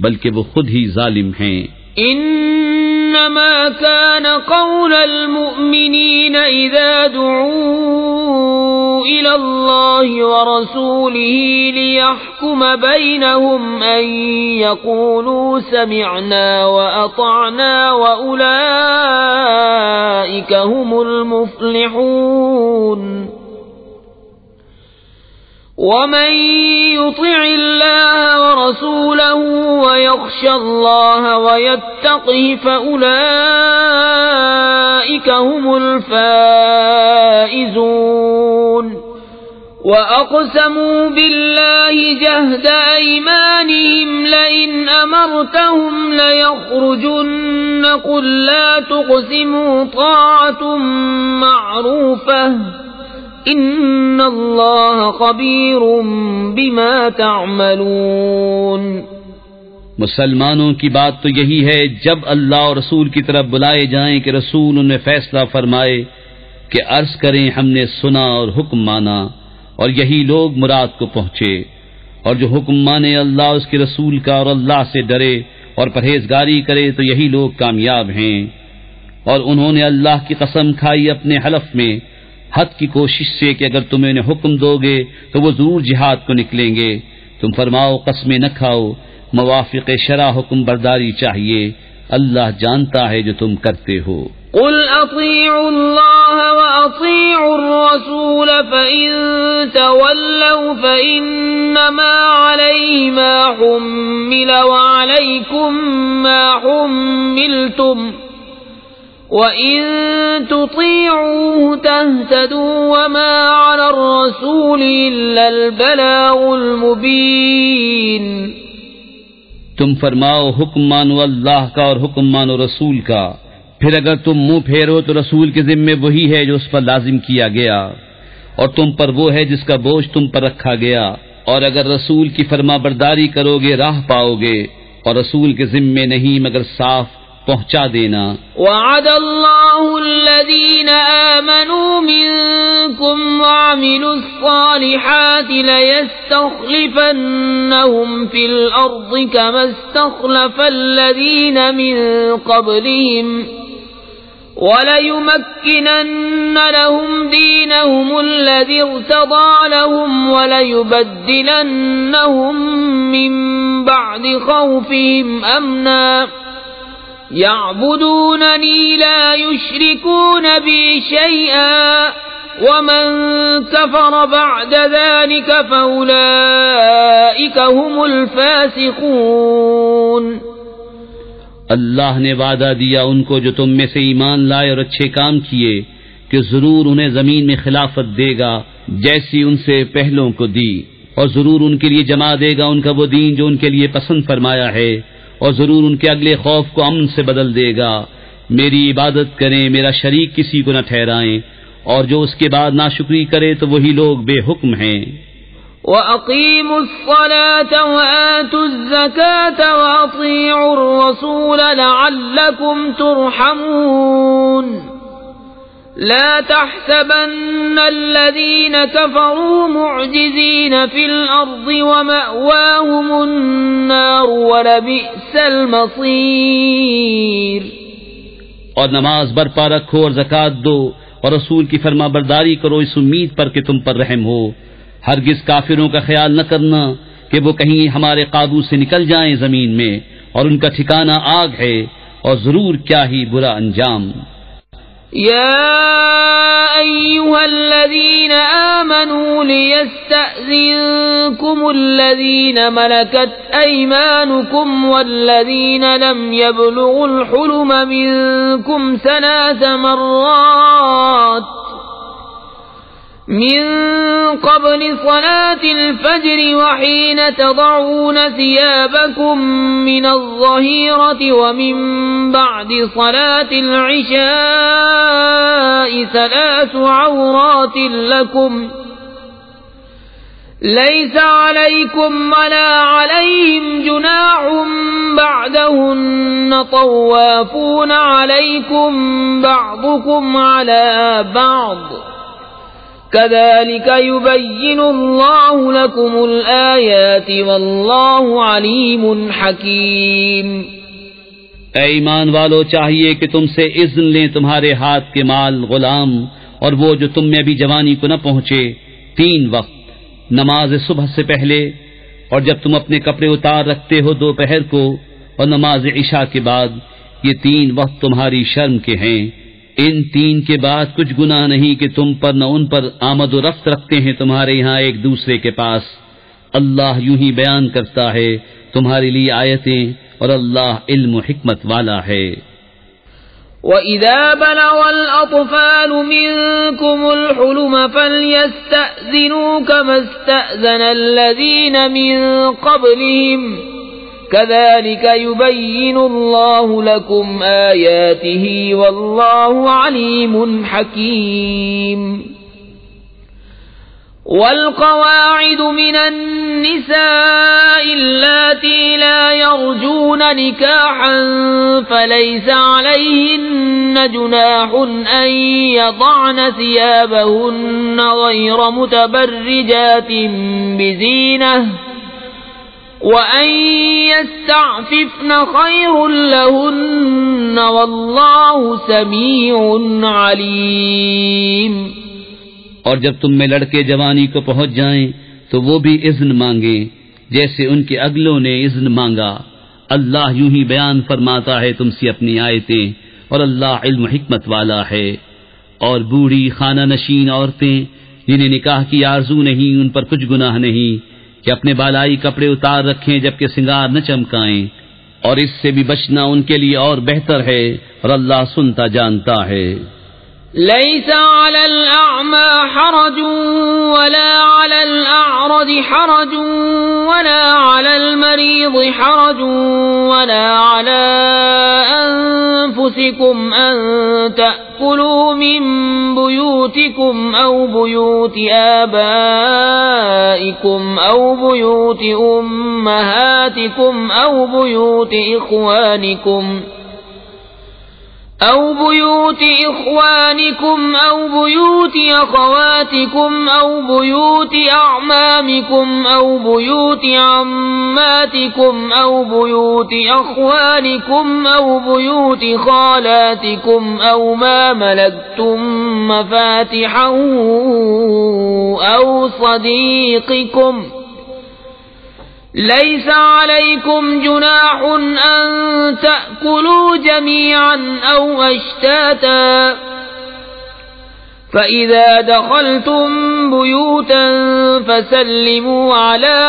[SPEAKER 2] بلکہ وہ خود ہی ظالم ہیں۔
[SPEAKER 1] انما كان قول المؤمنين اذا دعوا الى الله ورسوله ليحكم بينهم ان يقولوا سمعنا واطعنا واولئك هم المفلحون ومن يطع الله ورسوله ويخشى الله ويتقه فأولئك هم الفائزون وأقسموا بالله جهد أيمانهم لئن أمرتهم ليخرجن قل لا تقسموا طاعة معروفة ان اللہ خبیر بما تعملون۔
[SPEAKER 2] مسلمانوں کی بات تو یہی ہے جب اللہ اور رسول کی طرف بلائے جائیں کہ رسول ان میں فیصلہ فرمائے کہ عرض کریں ہم نے سنا اور حکم مانا، اور یہی لوگ مراد کو پہنچے، اور جو حکم مانے اللہ اس کے رسول کا اور اللہ سے ڈرے اور پرہیزگاری کرے تو یہی لوگ کامیاب ہیں۔ اور انہوں نے اللہ کی قسم کھائی اپنے حلف میں حد کی کوشش سے کہ اگر تم انہیں حکم دو گے تو وہ ضرور جہاد کو نکلیں گے، تم فرماؤ قسمیں نہ کھاؤ، موافق شرع حکم برداری چاہیے، اللہ جانتا ہے جو تم کرتے ہو۔
[SPEAKER 1] قل اطیعوا اللہ واطیعوا الرسول فإن تولوا فإن إنما عليه ما حمل وعليكم ما حملتم وَإِن تُطِيعُوهُ تَهْتَدُوا وَمَا عَلَى الرَّسُولِ إِلَّا الْبَلَاغُ الْمُبِينُ۔
[SPEAKER 2] تم فرماؤ حکم مانو اللہ کا اور حکم مانو رسول کا، پھر اگر تم منہ پھیرو تو رسول کے ذمے وہی ہے جو اس پر لازم کیا گیا، اور تم پر وہ ہے جس کا بوجھ تم پر رکھا گیا، اور اگر رسول کی فرما برداری کرو گے راہ پاؤ گے، اور رسول کے ذمے نہیں مگر صاف پہنچا دینا۔
[SPEAKER 1] وعد اللہ الذین آمنوا منکم وعملوا الصالحات لیستخلفنہم فی الارض کما استخلف الذین من قبلہم وَلَيُمَكِّنَنَّ لَهُمْ دِينَهُمُ الَّذِي ارْتَضَىٰ لَهُمْ وَلَيُبَدِّلَنَّهُم مِّن بَعْدِ خَوْفِهِمْ أَمْنًا يَعْبُدُونَنِي لَا يُشْرِكُونَ بِي شَيْئًا وَمَن كَفَرَ بَعْدَ ذَلِكَ فَأُولَٰئِكَ هُمُ الْفَاسِقُونَ۔
[SPEAKER 2] اللہ نے وعدہ دیا ان کو جو تم میں سے ایمان لائے اور اچھے کام کیے کہ ضرور انہیں زمین میں خلافت دے گا جیسی ان سے پہلوں کو دی، اور ضرور ان کے لیے جما دے گا ان کا وہ دین جو ان کے لیے پسند فرمایا ہے، اور ضرور ان کے اگلے خوف کو امن سے بدل دے گا۔ میری عبادت کریں، میرا شریک کسی کو نہ ٹھہرائیں، اور جو اس کے بعد ناشکری کرے تو وہی لوگ بے حکم ہیں۔
[SPEAKER 1] وَأَقِيمُوا الصَّلَاةَ وَآتُوا الزَّكَاةَ وَأَطِيعُوا الرَّسُولَ لَعَلَّكُمْ تُرْحَمُونَ۔ لَا تَحْسَبَنَّ الَّذِينَ كَفَرُوا مُعْجِزِينَ فِي الْأَرْضِ وَمَأْوَاهُمُ النَّارُ وَلَبِئْسَ الْمَصِيرُ۔
[SPEAKER 2] اور نماز برپا رکھو اور زکوٰۃ دو اور رسول کی فرما برداری کرو اس امید پر کہ تم پر رحم ہو۔ ہرگز کافروں کا خیال نہ کرنا کہ وہ کہیں ہمارے قابو سے نکل جائیں زمین میں، اور ان کا ٹھکانہ آگ ہے، اور ضرور کیا ہی برا انجام۔
[SPEAKER 1] یا ایھا الذین آمنوا لیستأذنکم الذین ملکت ایمانکم والذین لم یبلغوا الحلم منکم ثلاث مرات من قبل صلاة الفجر وحين تضعون ثيابكم من الظهيرة ومن بعد صلاة العشاء ثلاث عورات لكم ليس عليكم ولا عليهم جناح بعدهن طوافون عليكم بعضكم على بعض كذلك يبين الله لكم الآيات والله عليم حكيم۔
[SPEAKER 2] اے ایمان والو، چاہیے کہ تم سے اذن لیں تمہارے ہاتھ کے مال غلام اور وہ جو تم میں ابھی جوانی کو نہ پہنچے، 3 وقت، نماز صبح سے پہلے، اور جب تم اپنے کپڑے اتار رکھتے ہو دوپہر کو، اور نماز عشاء کے بعد، یہ 3 وقت تمہاری شرم کے ہیں۔ ان 3 کے بعد کچھ گناہ نہیں کہ تم پر نہ ان پر آمد و رفت رکھتے ہیں تمہارے یہاں ایک دوسرے کے پاس۔ اللہ یوں ہی بیان کرتا ہے تمہارے لیے آیتیں، اور اللہ علم و حکمت والا ہے۔
[SPEAKER 1] وَإِذَا بَلَغَ الْأَطْفَالُ مِنكُمُ الْحُلُمَ فَلْيَسْتَأْذِنُوا كَمَا اسْتَأْذَنَ الَّذِينَ مِن قَبْلِهِمْ كذلك يبين الله لكم آياته والله عليم حكيم۔ والقواعد من النساء اللاتي لا يرجون نكاحا فليس عليهن جناح أن يضعن ثيابهن غير متبرجات بزينة وَأَن يَسْتَعْفِفْنَ خَيْرٌ لَهُنَّ وَاللَّهُ سَمِيعٌ عَلِيمٌ۔
[SPEAKER 2] اور جب تم میں لڑکے جوانی کو پہنچ جائیں تو وہ بھی اذن مانگیں جیسے ان کے اگلوں نے اذن مانگا۔ اللہ یوں ہی بیان فرماتا ہے تم سے اپنی آیتیں، اور اللہ علم و حکمت والا ہے۔ اور بوڑھی خانہ نشین عورتیں جنہیں نکاح کی آرزو نہیں، ان پر کچھ گناہ نہیں کہ اپنے بالائی کپڑے اتار رکھیں جبکہ سنگار نہ چمکائیں، اور اس سے بھی بچنا ان کے لیے اور بہتر ہے، اور اللہ سنتا جانتا ہے۔
[SPEAKER 1] ليس على الأعمى حرج ولا على الأعرج حرج ولا على المريض حرج ولا على أنفسكم أن تأكلوا من بيوتكم أو بيوت آبائكم أو بيوت أمهاتكم أو بيوت إخوانكم أو بيوت إخوانكم أو بيوت أخواتكم أو بيوت أعمامكم أو بيوت عماتكم أو بيوت أخوانكم أو بيوت خالاتكم أو ما ملكتم مفاتحه أو صديقكم ليس عليكم جناح أن تأكلوا جميعا أو أشتاتا فإذا دخلتم بيوتا فسلموا على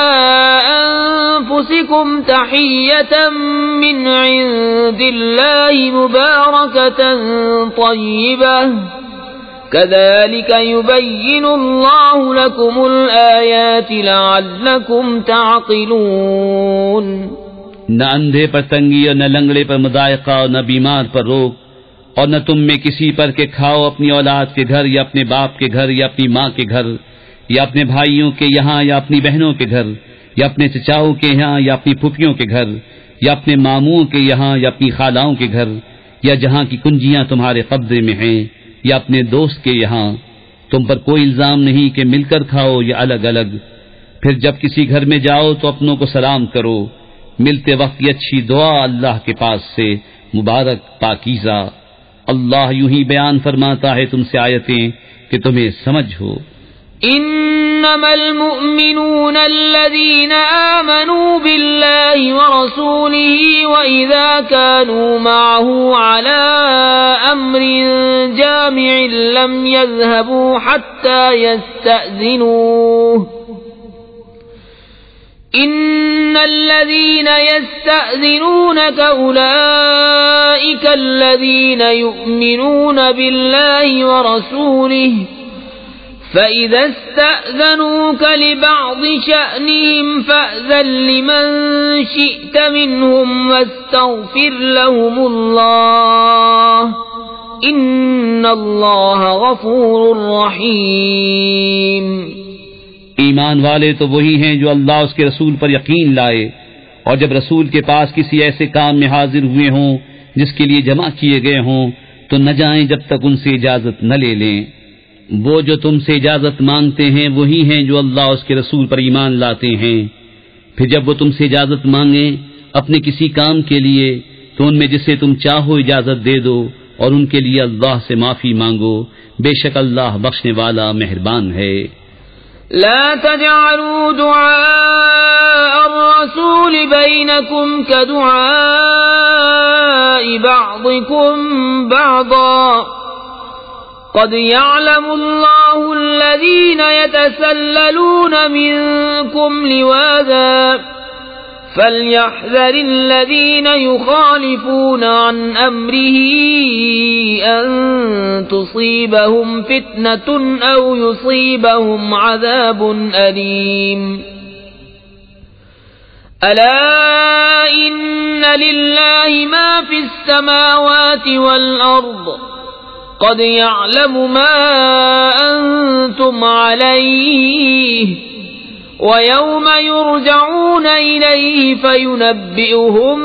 [SPEAKER 1] أنفسكم تحية من عند الله مباركة طيبة كذلك يبين الله لكم الآيات لعلكم تعقلون۔
[SPEAKER 2] نہ اندھے پر تنگی اور نہ لنگڑے پر مضائقہ اور نہ بیمار پر روک، اور نہ تم میں کسی پر کہ کھاؤ اپنی اولاد کے گھر یا اپنے باپ کے گھر یا اپنی ماں کے گھر یا اپنے بھائیوں کے یہاں یا اپنی بہنوں کے گھر یا اپنے چچاؤں کے یہاں یا اپنی پھوپھیوں کے گھر یا اپنے ماموں کے یہاں یا اپنی خالاؤں کے گھر یا جہاں کی کنجیاں تمہارے قبضے میں ہیں یا اپنے دوست کے یہاں۔ تم پر کوئی الزام نہیں کہ مل کر کھاؤ یا الگ الگ۔ پھر جب کسی گھر میں جاؤ تو اپنوں کو سلام کرو، ملتے وقت یہ اچھی دعا اللہ کے پاس سے، مبارک پاکیزہ۔ اللہ یوں ہی بیان فرماتا ہے تم سے آیتیں کہ تمہیں سمجھ ہو۔
[SPEAKER 1] انما المؤمنون الذين آمنوا بالله ورسوله واذا كانوا معه على امر جامع لم يذهبوا حتى يستأذنوه ان الذين يستأذنونك اولئك الذين يؤمنون بالله ورسوله فإذا استأذنوك لبعض شأنهم فأذن لمن شئت منهم واستغفر لهم الله إن الله غفور رحيم۔
[SPEAKER 2] ایمان والے تو وہی ہیں جو اللہ اس کے رسول پر یقین لائے، اور جب رسول کے پاس کسی ایسے کام میں حاضر ہوئے ہوں جس کے لیے جمع کیے گئے ہوں تو نہ جائیں جب تک ان سے اجازت نہ لے لیں۔ وہ جو تم سے اجازت مانگتے ہیں وہی ہیں جو اللہ اس کے رسول پر ایمان لاتے ہیں۔ پھر جب وہ تم سے اجازت مانگیں اپنے کسی کام کے لیے تو ان میں جسے تم چاہو اجازت دے دو، اور ان کے لیے اللہ سے معافی مانگو، بے شک اللہ بخشنے والا مہربان ہے۔
[SPEAKER 1] لا تجعلوا دعاء الرسول بينكم كدعاء بعضكم بعضا قد يعلم الله الذين يتسللون منكم لواذا فليحذر الذين يخالفون عن أمره أن تصيبهم فتنة أو يصيبهم عذاب أليم۔ ألا إن لله ما في السماوات والأرض قد يعلم ما أنتم عليه ويوم يرجعون إليه فينبئهم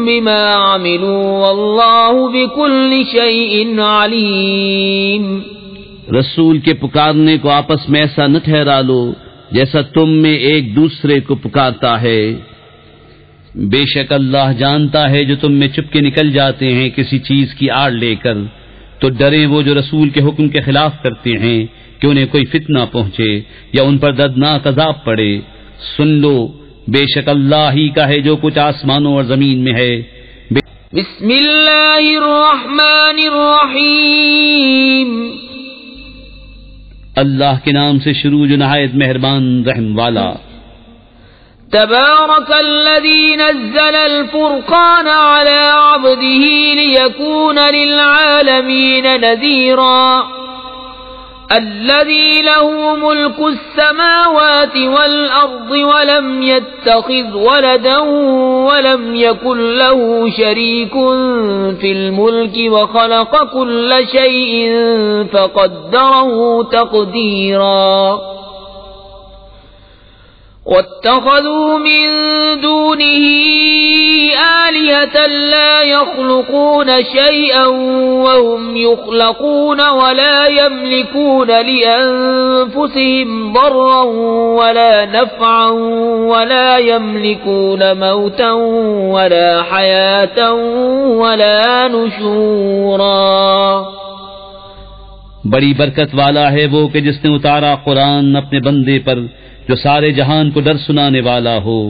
[SPEAKER 1] بما عملوا والله بكل شيء عليم۔
[SPEAKER 2] رسول کے پکارنے کو آپس میں ایسا نہ ٹھہرا لو جیسا تم میں ایک دوسرے کو پکارتا ہے، بے شک اللہ جانتا ہے جو تم میں چپ کے نکل جاتے ہیں کسی چیز کی آڑ لے کر، تو ڈریں وہ جو رسول کے حکم کے خلاف کرتے ہیں کہ انہیں کوئی فتنہ پہنچے یا ان پر دردناک عذاب پڑے۔ سن لو بے شک اللہ ہی کا ہے جو کچھ آسمانوں اور زمین میں ہے۔
[SPEAKER 1] بسم اللہ الرحمن الرحیم۔
[SPEAKER 2] اللہ کے نام سے شروع جو نہایت مہربان رحم والا۔
[SPEAKER 1] تبارك الذي نزل الفرقان على عبده ليكون للعالمين نذيرا الذي له ملك السماوات والأرض ولم يتخذ ولدا ولم يكن له شريك في الملك وخلق كل شيء فقدره تقديرا واتخذوا من دونه آلهة لا يخلقون شيئا وهم يخلقون ولا يملكون لأنفسهم ضرا ولا نفعا ولا يملكون موتا ولا حياة ولا نشورا.
[SPEAKER 2] بڑی برکت والا ہے وہ کہ جس نے اتارا قرآن اپنے بندے پر جو سارے جہان کو ڈر سنانے والا ہو،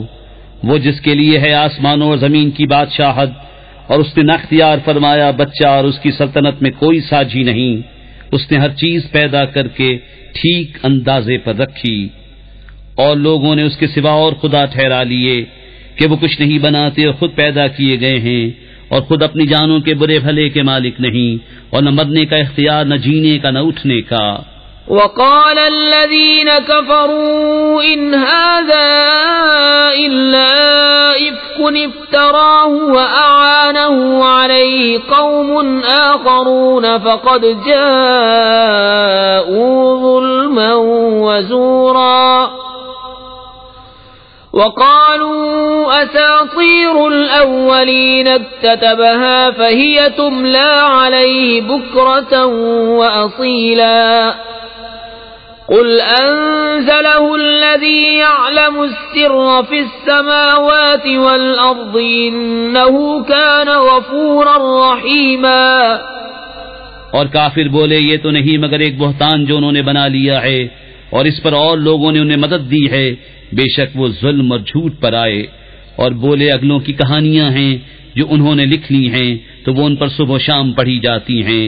[SPEAKER 2] وہ جس کے لیے ہے آسمانوں اور زمین کی بادشاہت، اور اس نے نہ اختیار فرمایا بچہ اور اس کی سلطنت میں کوئی ساجی نہیں. اس نے ہر چیز پیدا کر کے ٹھیک اندازے پر رکھی، اور لوگوں نے اس کے سوا اور خدا ٹھہرا لیے کہ وہ کچھ نہیں بناتے اور خود پیدا کیے گئے ہیں، اور خود اپنی جانوں کے برے بھلے کے مالک نہیں، اور نہ مرنے کا اختیار، نہ جینے کا، نہ اٹھنے کا.
[SPEAKER 1] وقال الذين كفروا إن هذا إلا إفك افتراه وأعانه عليه قوم آخرون فقد جاءوا ظلما وزورا وقالوا أساطير الأولين اكتتبها فهي تملى عليه بكرة وأصيلا قل أنزله الذي يعلم السر في السماوات والأرض إنه كان غفورا رحيما.
[SPEAKER 2] اور کافر بولے یہ تو نہیں مگر ایک بہتان جو انہوں نے بنا لیا ہے، اور اس پر اور لوگوں نے انہیں مدد دی ہے، بے شک وہ ظلم اور جھوٹ پر آئے. اور بولے اگلوں کی کہانیاں ہیں جو انہوں نے لکھ لی ہیں تو وہ ان پر صبح و شام پڑھی جاتی ہیں.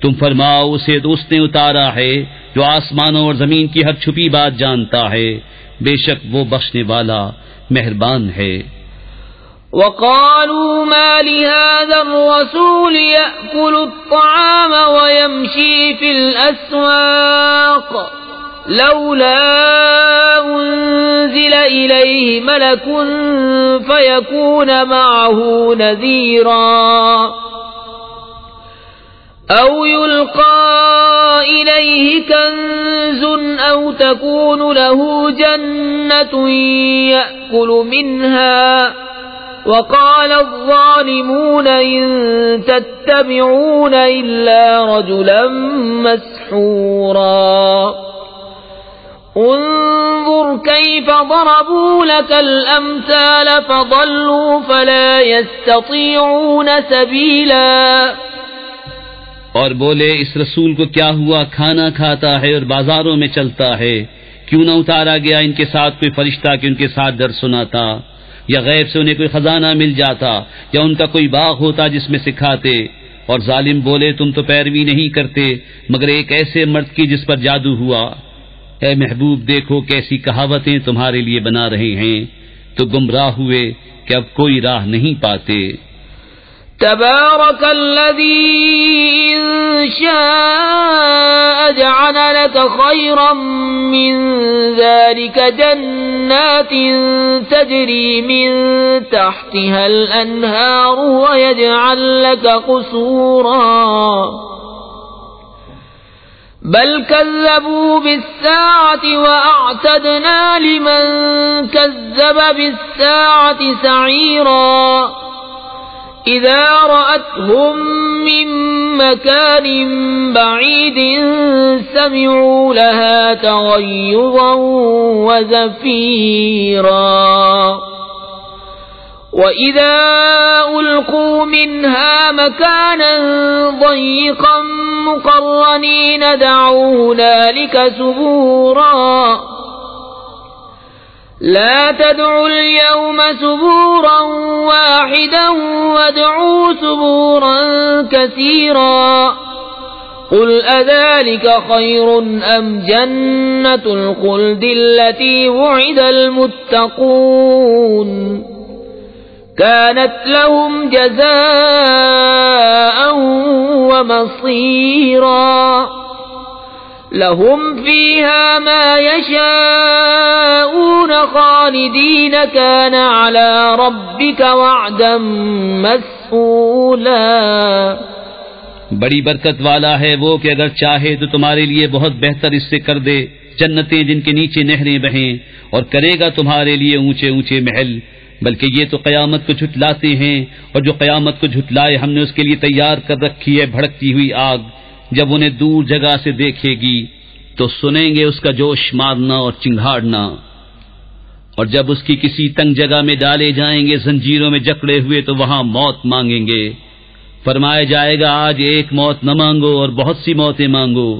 [SPEAKER 2] تم فرماؤ اسے تو اس نے اتارا ہے جو آسمانوں اور زمین کی ہر چھپی بات جانتا ہے، بے شک وہ بخشنے والا مہربان ہے.
[SPEAKER 1] وقالوا ما لهذا الرسول يأكل الطعام ويمشي في الأسواق لولا أنزل إليه ملك فيكون معه نذيرا أو يلقى إليه كنز أو تكون له جنة يأكل منها وقال الظالمون إن تتبعون إلا رجلا مسحورا انظر كيف ضربوا لك الأمثال فضلوا فلا يستطيعون سبيلا.
[SPEAKER 2] اور بولے اس رسول کو کیا ہوا، کھانا کھاتا ہے اور بازاروں میں چلتا ہے، کیوں نہ اتارا گیا ان کے ساتھ کوئی فرشتہ کہ ان کے ساتھ ڈر سناتا، یا غیب سے انہیں کوئی خزانہ مل جاتا، یا ان کا کوئی باغ ہوتا جس میں سکھاتے. اور ظالم بولے تم تو پیروی نہیں کرتے مگر ایک ایسے مرد کی جس پر جادو ہوا. اے محبوب دیکھو کیسی کہاوتیں تمہارے لیے بنا رہے ہیں، تو گمراہ ہوئے کہ اب کوئی راہ نہیں پاتے.
[SPEAKER 1] تبارك الذي إن شاء جعل لك خيرا من ذلك جنات تجري من تحتها الأنهار ويجعل لك قصورا بل كذبوا بالساعة وأعتدنا لمن كذب بالساعة سعيرا إذا رأتهم من مكان بعيد سمعوا لها تغيظا وزفيرا وإذا ألقوا منها مكانا ضيقا مقرنين دعوا هنالك ثبورا لا تدعوا اليوم ثبورا واحدا وادعوا ثبورا كثيرا قل أذلك خير أم جنة الخلد التي وعد المتقون كانت لهم جزاء ومصيرا لهم فيها ما يشاءون خالدين كان على ربك وعدا مسئولا.
[SPEAKER 2] بڑی برکت والا ہے وہ کہ اگر چاہے تو تمہارے لیے بہت بہتر اس سے کر دے جنتیں جن کے نیچے نہریں بہیں، اور کرے گا تمہارے لیے اونچے اونچے محل. بلکہ یہ تو قیامت کو جھٹلاتے ہیں، اور جو قیامت کو جھٹلائے ہم نے اس کے لیے تیار کر رکھی ہے بھڑکتی ہوئی آگ. جب انہیں دور جگہ سے دیکھے گی تو سنیں گے اس کا جوش مارنا اور چنگھاڑنا، اور جب اس کی کسی تنگ جگہ میں ڈالے جائیں گے زنجیروں میں جکڑے ہوئے تو وہاں موت مانگیں گے. فرمایا جائے گا آج ایک موت نہ مانگو اور بہت سی موتیں مانگو.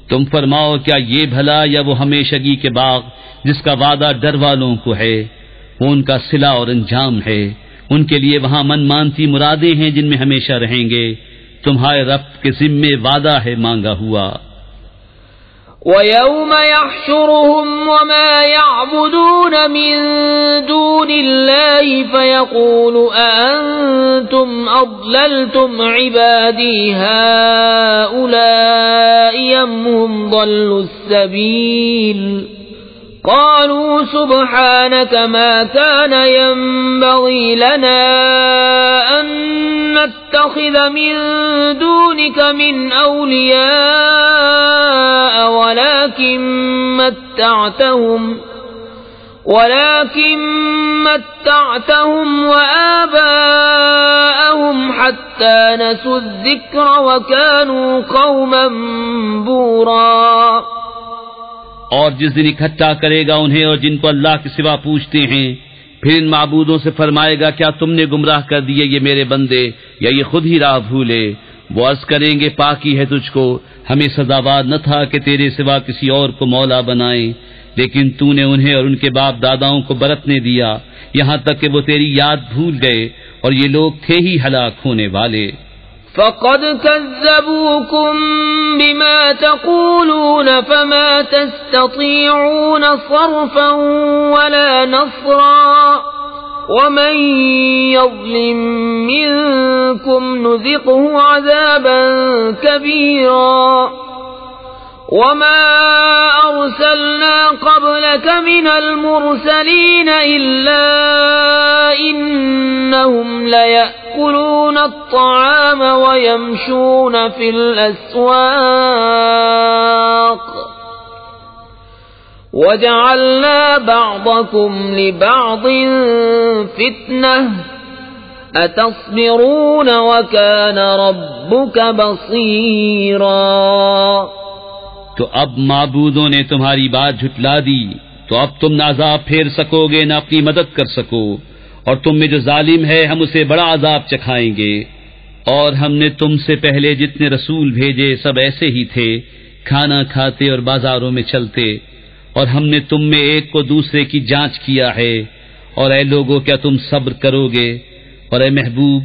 [SPEAKER 2] تم فرماؤ کیا یہ بھلا یا وہ ہمیشگی کے باغ جس کا وعدہ ڈر والوں کو ہے، وہ ان کا صلہ اور انجام ہے. ان کے لیے وہاں من مانتی مرادیں ہیں جن میں ہمیشہ رہیں گے. تمہارے رب کے ذمے وعدہ ہے مانگا ہوا.
[SPEAKER 1] وَيَوْمَ يَحْشُرُهُمْ وَمَا يَعْبُدُونَ مِن دُونِ اللَّهِ فَيَقُولُ أَأَنْتُمْ أَضْلَلْتُمْ عِبَادِي هَؤُلَاءِ أَمْ هُمْ ضَلُّوا السَّبِيلَ قالوا سبحانك ما كان ينبغي لنا أن نتخذ من دونك من أولياء ولكن متعتهم وآباءهم حتى نسوا الذكر وكانوا قوما بورا.
[SPEAKER 2] اور جس دن اکٹھا کرے گا انہیں اور جن کو اللہ کے سوا پوچھتے ہیں، پھر ان معبودوں سے فرمائے گا کیا تم نے گمراہ کر دیے یہ میرے بندے یا یہ خود ہی راہ بھولے؟ وہ عرض کریں گے پاکی ہے تجھ کو، ہمیں سزاوار نہ تھا کہ تیرے سوا کسی اور کو مولا بنائیں، لیکن تو نے انہیں اور ان کے باپ داداؤں کو برتنے دیا یہاں تک کہ وہ تیری یاد بھول گئے، اور یہ لوگ تھے ہی ہلاک ہونے والے.
[SPEAKER 1] فقد كذبوكم بما تقولون فما تستطيعون صرفا ولا نصرا ومن يظلم منكم نذقه عذابا كبيرا. وما أرسلنا قبلك من المرسلين إلا إنهم ليأكلون الطعام ويمشون في الأسواق وجعلنا بعضكم لبعض فتنة أتصبرون وكان ربك بصيرا.
[SPEAKER 2] تو اب معبودوں نے تمہاری بات جھٹلا دی تو اب تم نہ عذاب پھیر سکو گے نہ اپنی مدد کر سکو، اور تم میں جو ظالم ہے ہم اسے بڑا عذاب چکھائیں گے. اور ہم نے تم سے پہلے جتنے رسول بھیجے سب ایسے ہی تھے، کھانا کھاتے اور بازاروں میں چلتے، اور ہم نے تم میں ایک کو دوسرے کی جانچ کیا ہے. اور اے لوگو کیا تم صبر کرو گے؟ اور اے محبوب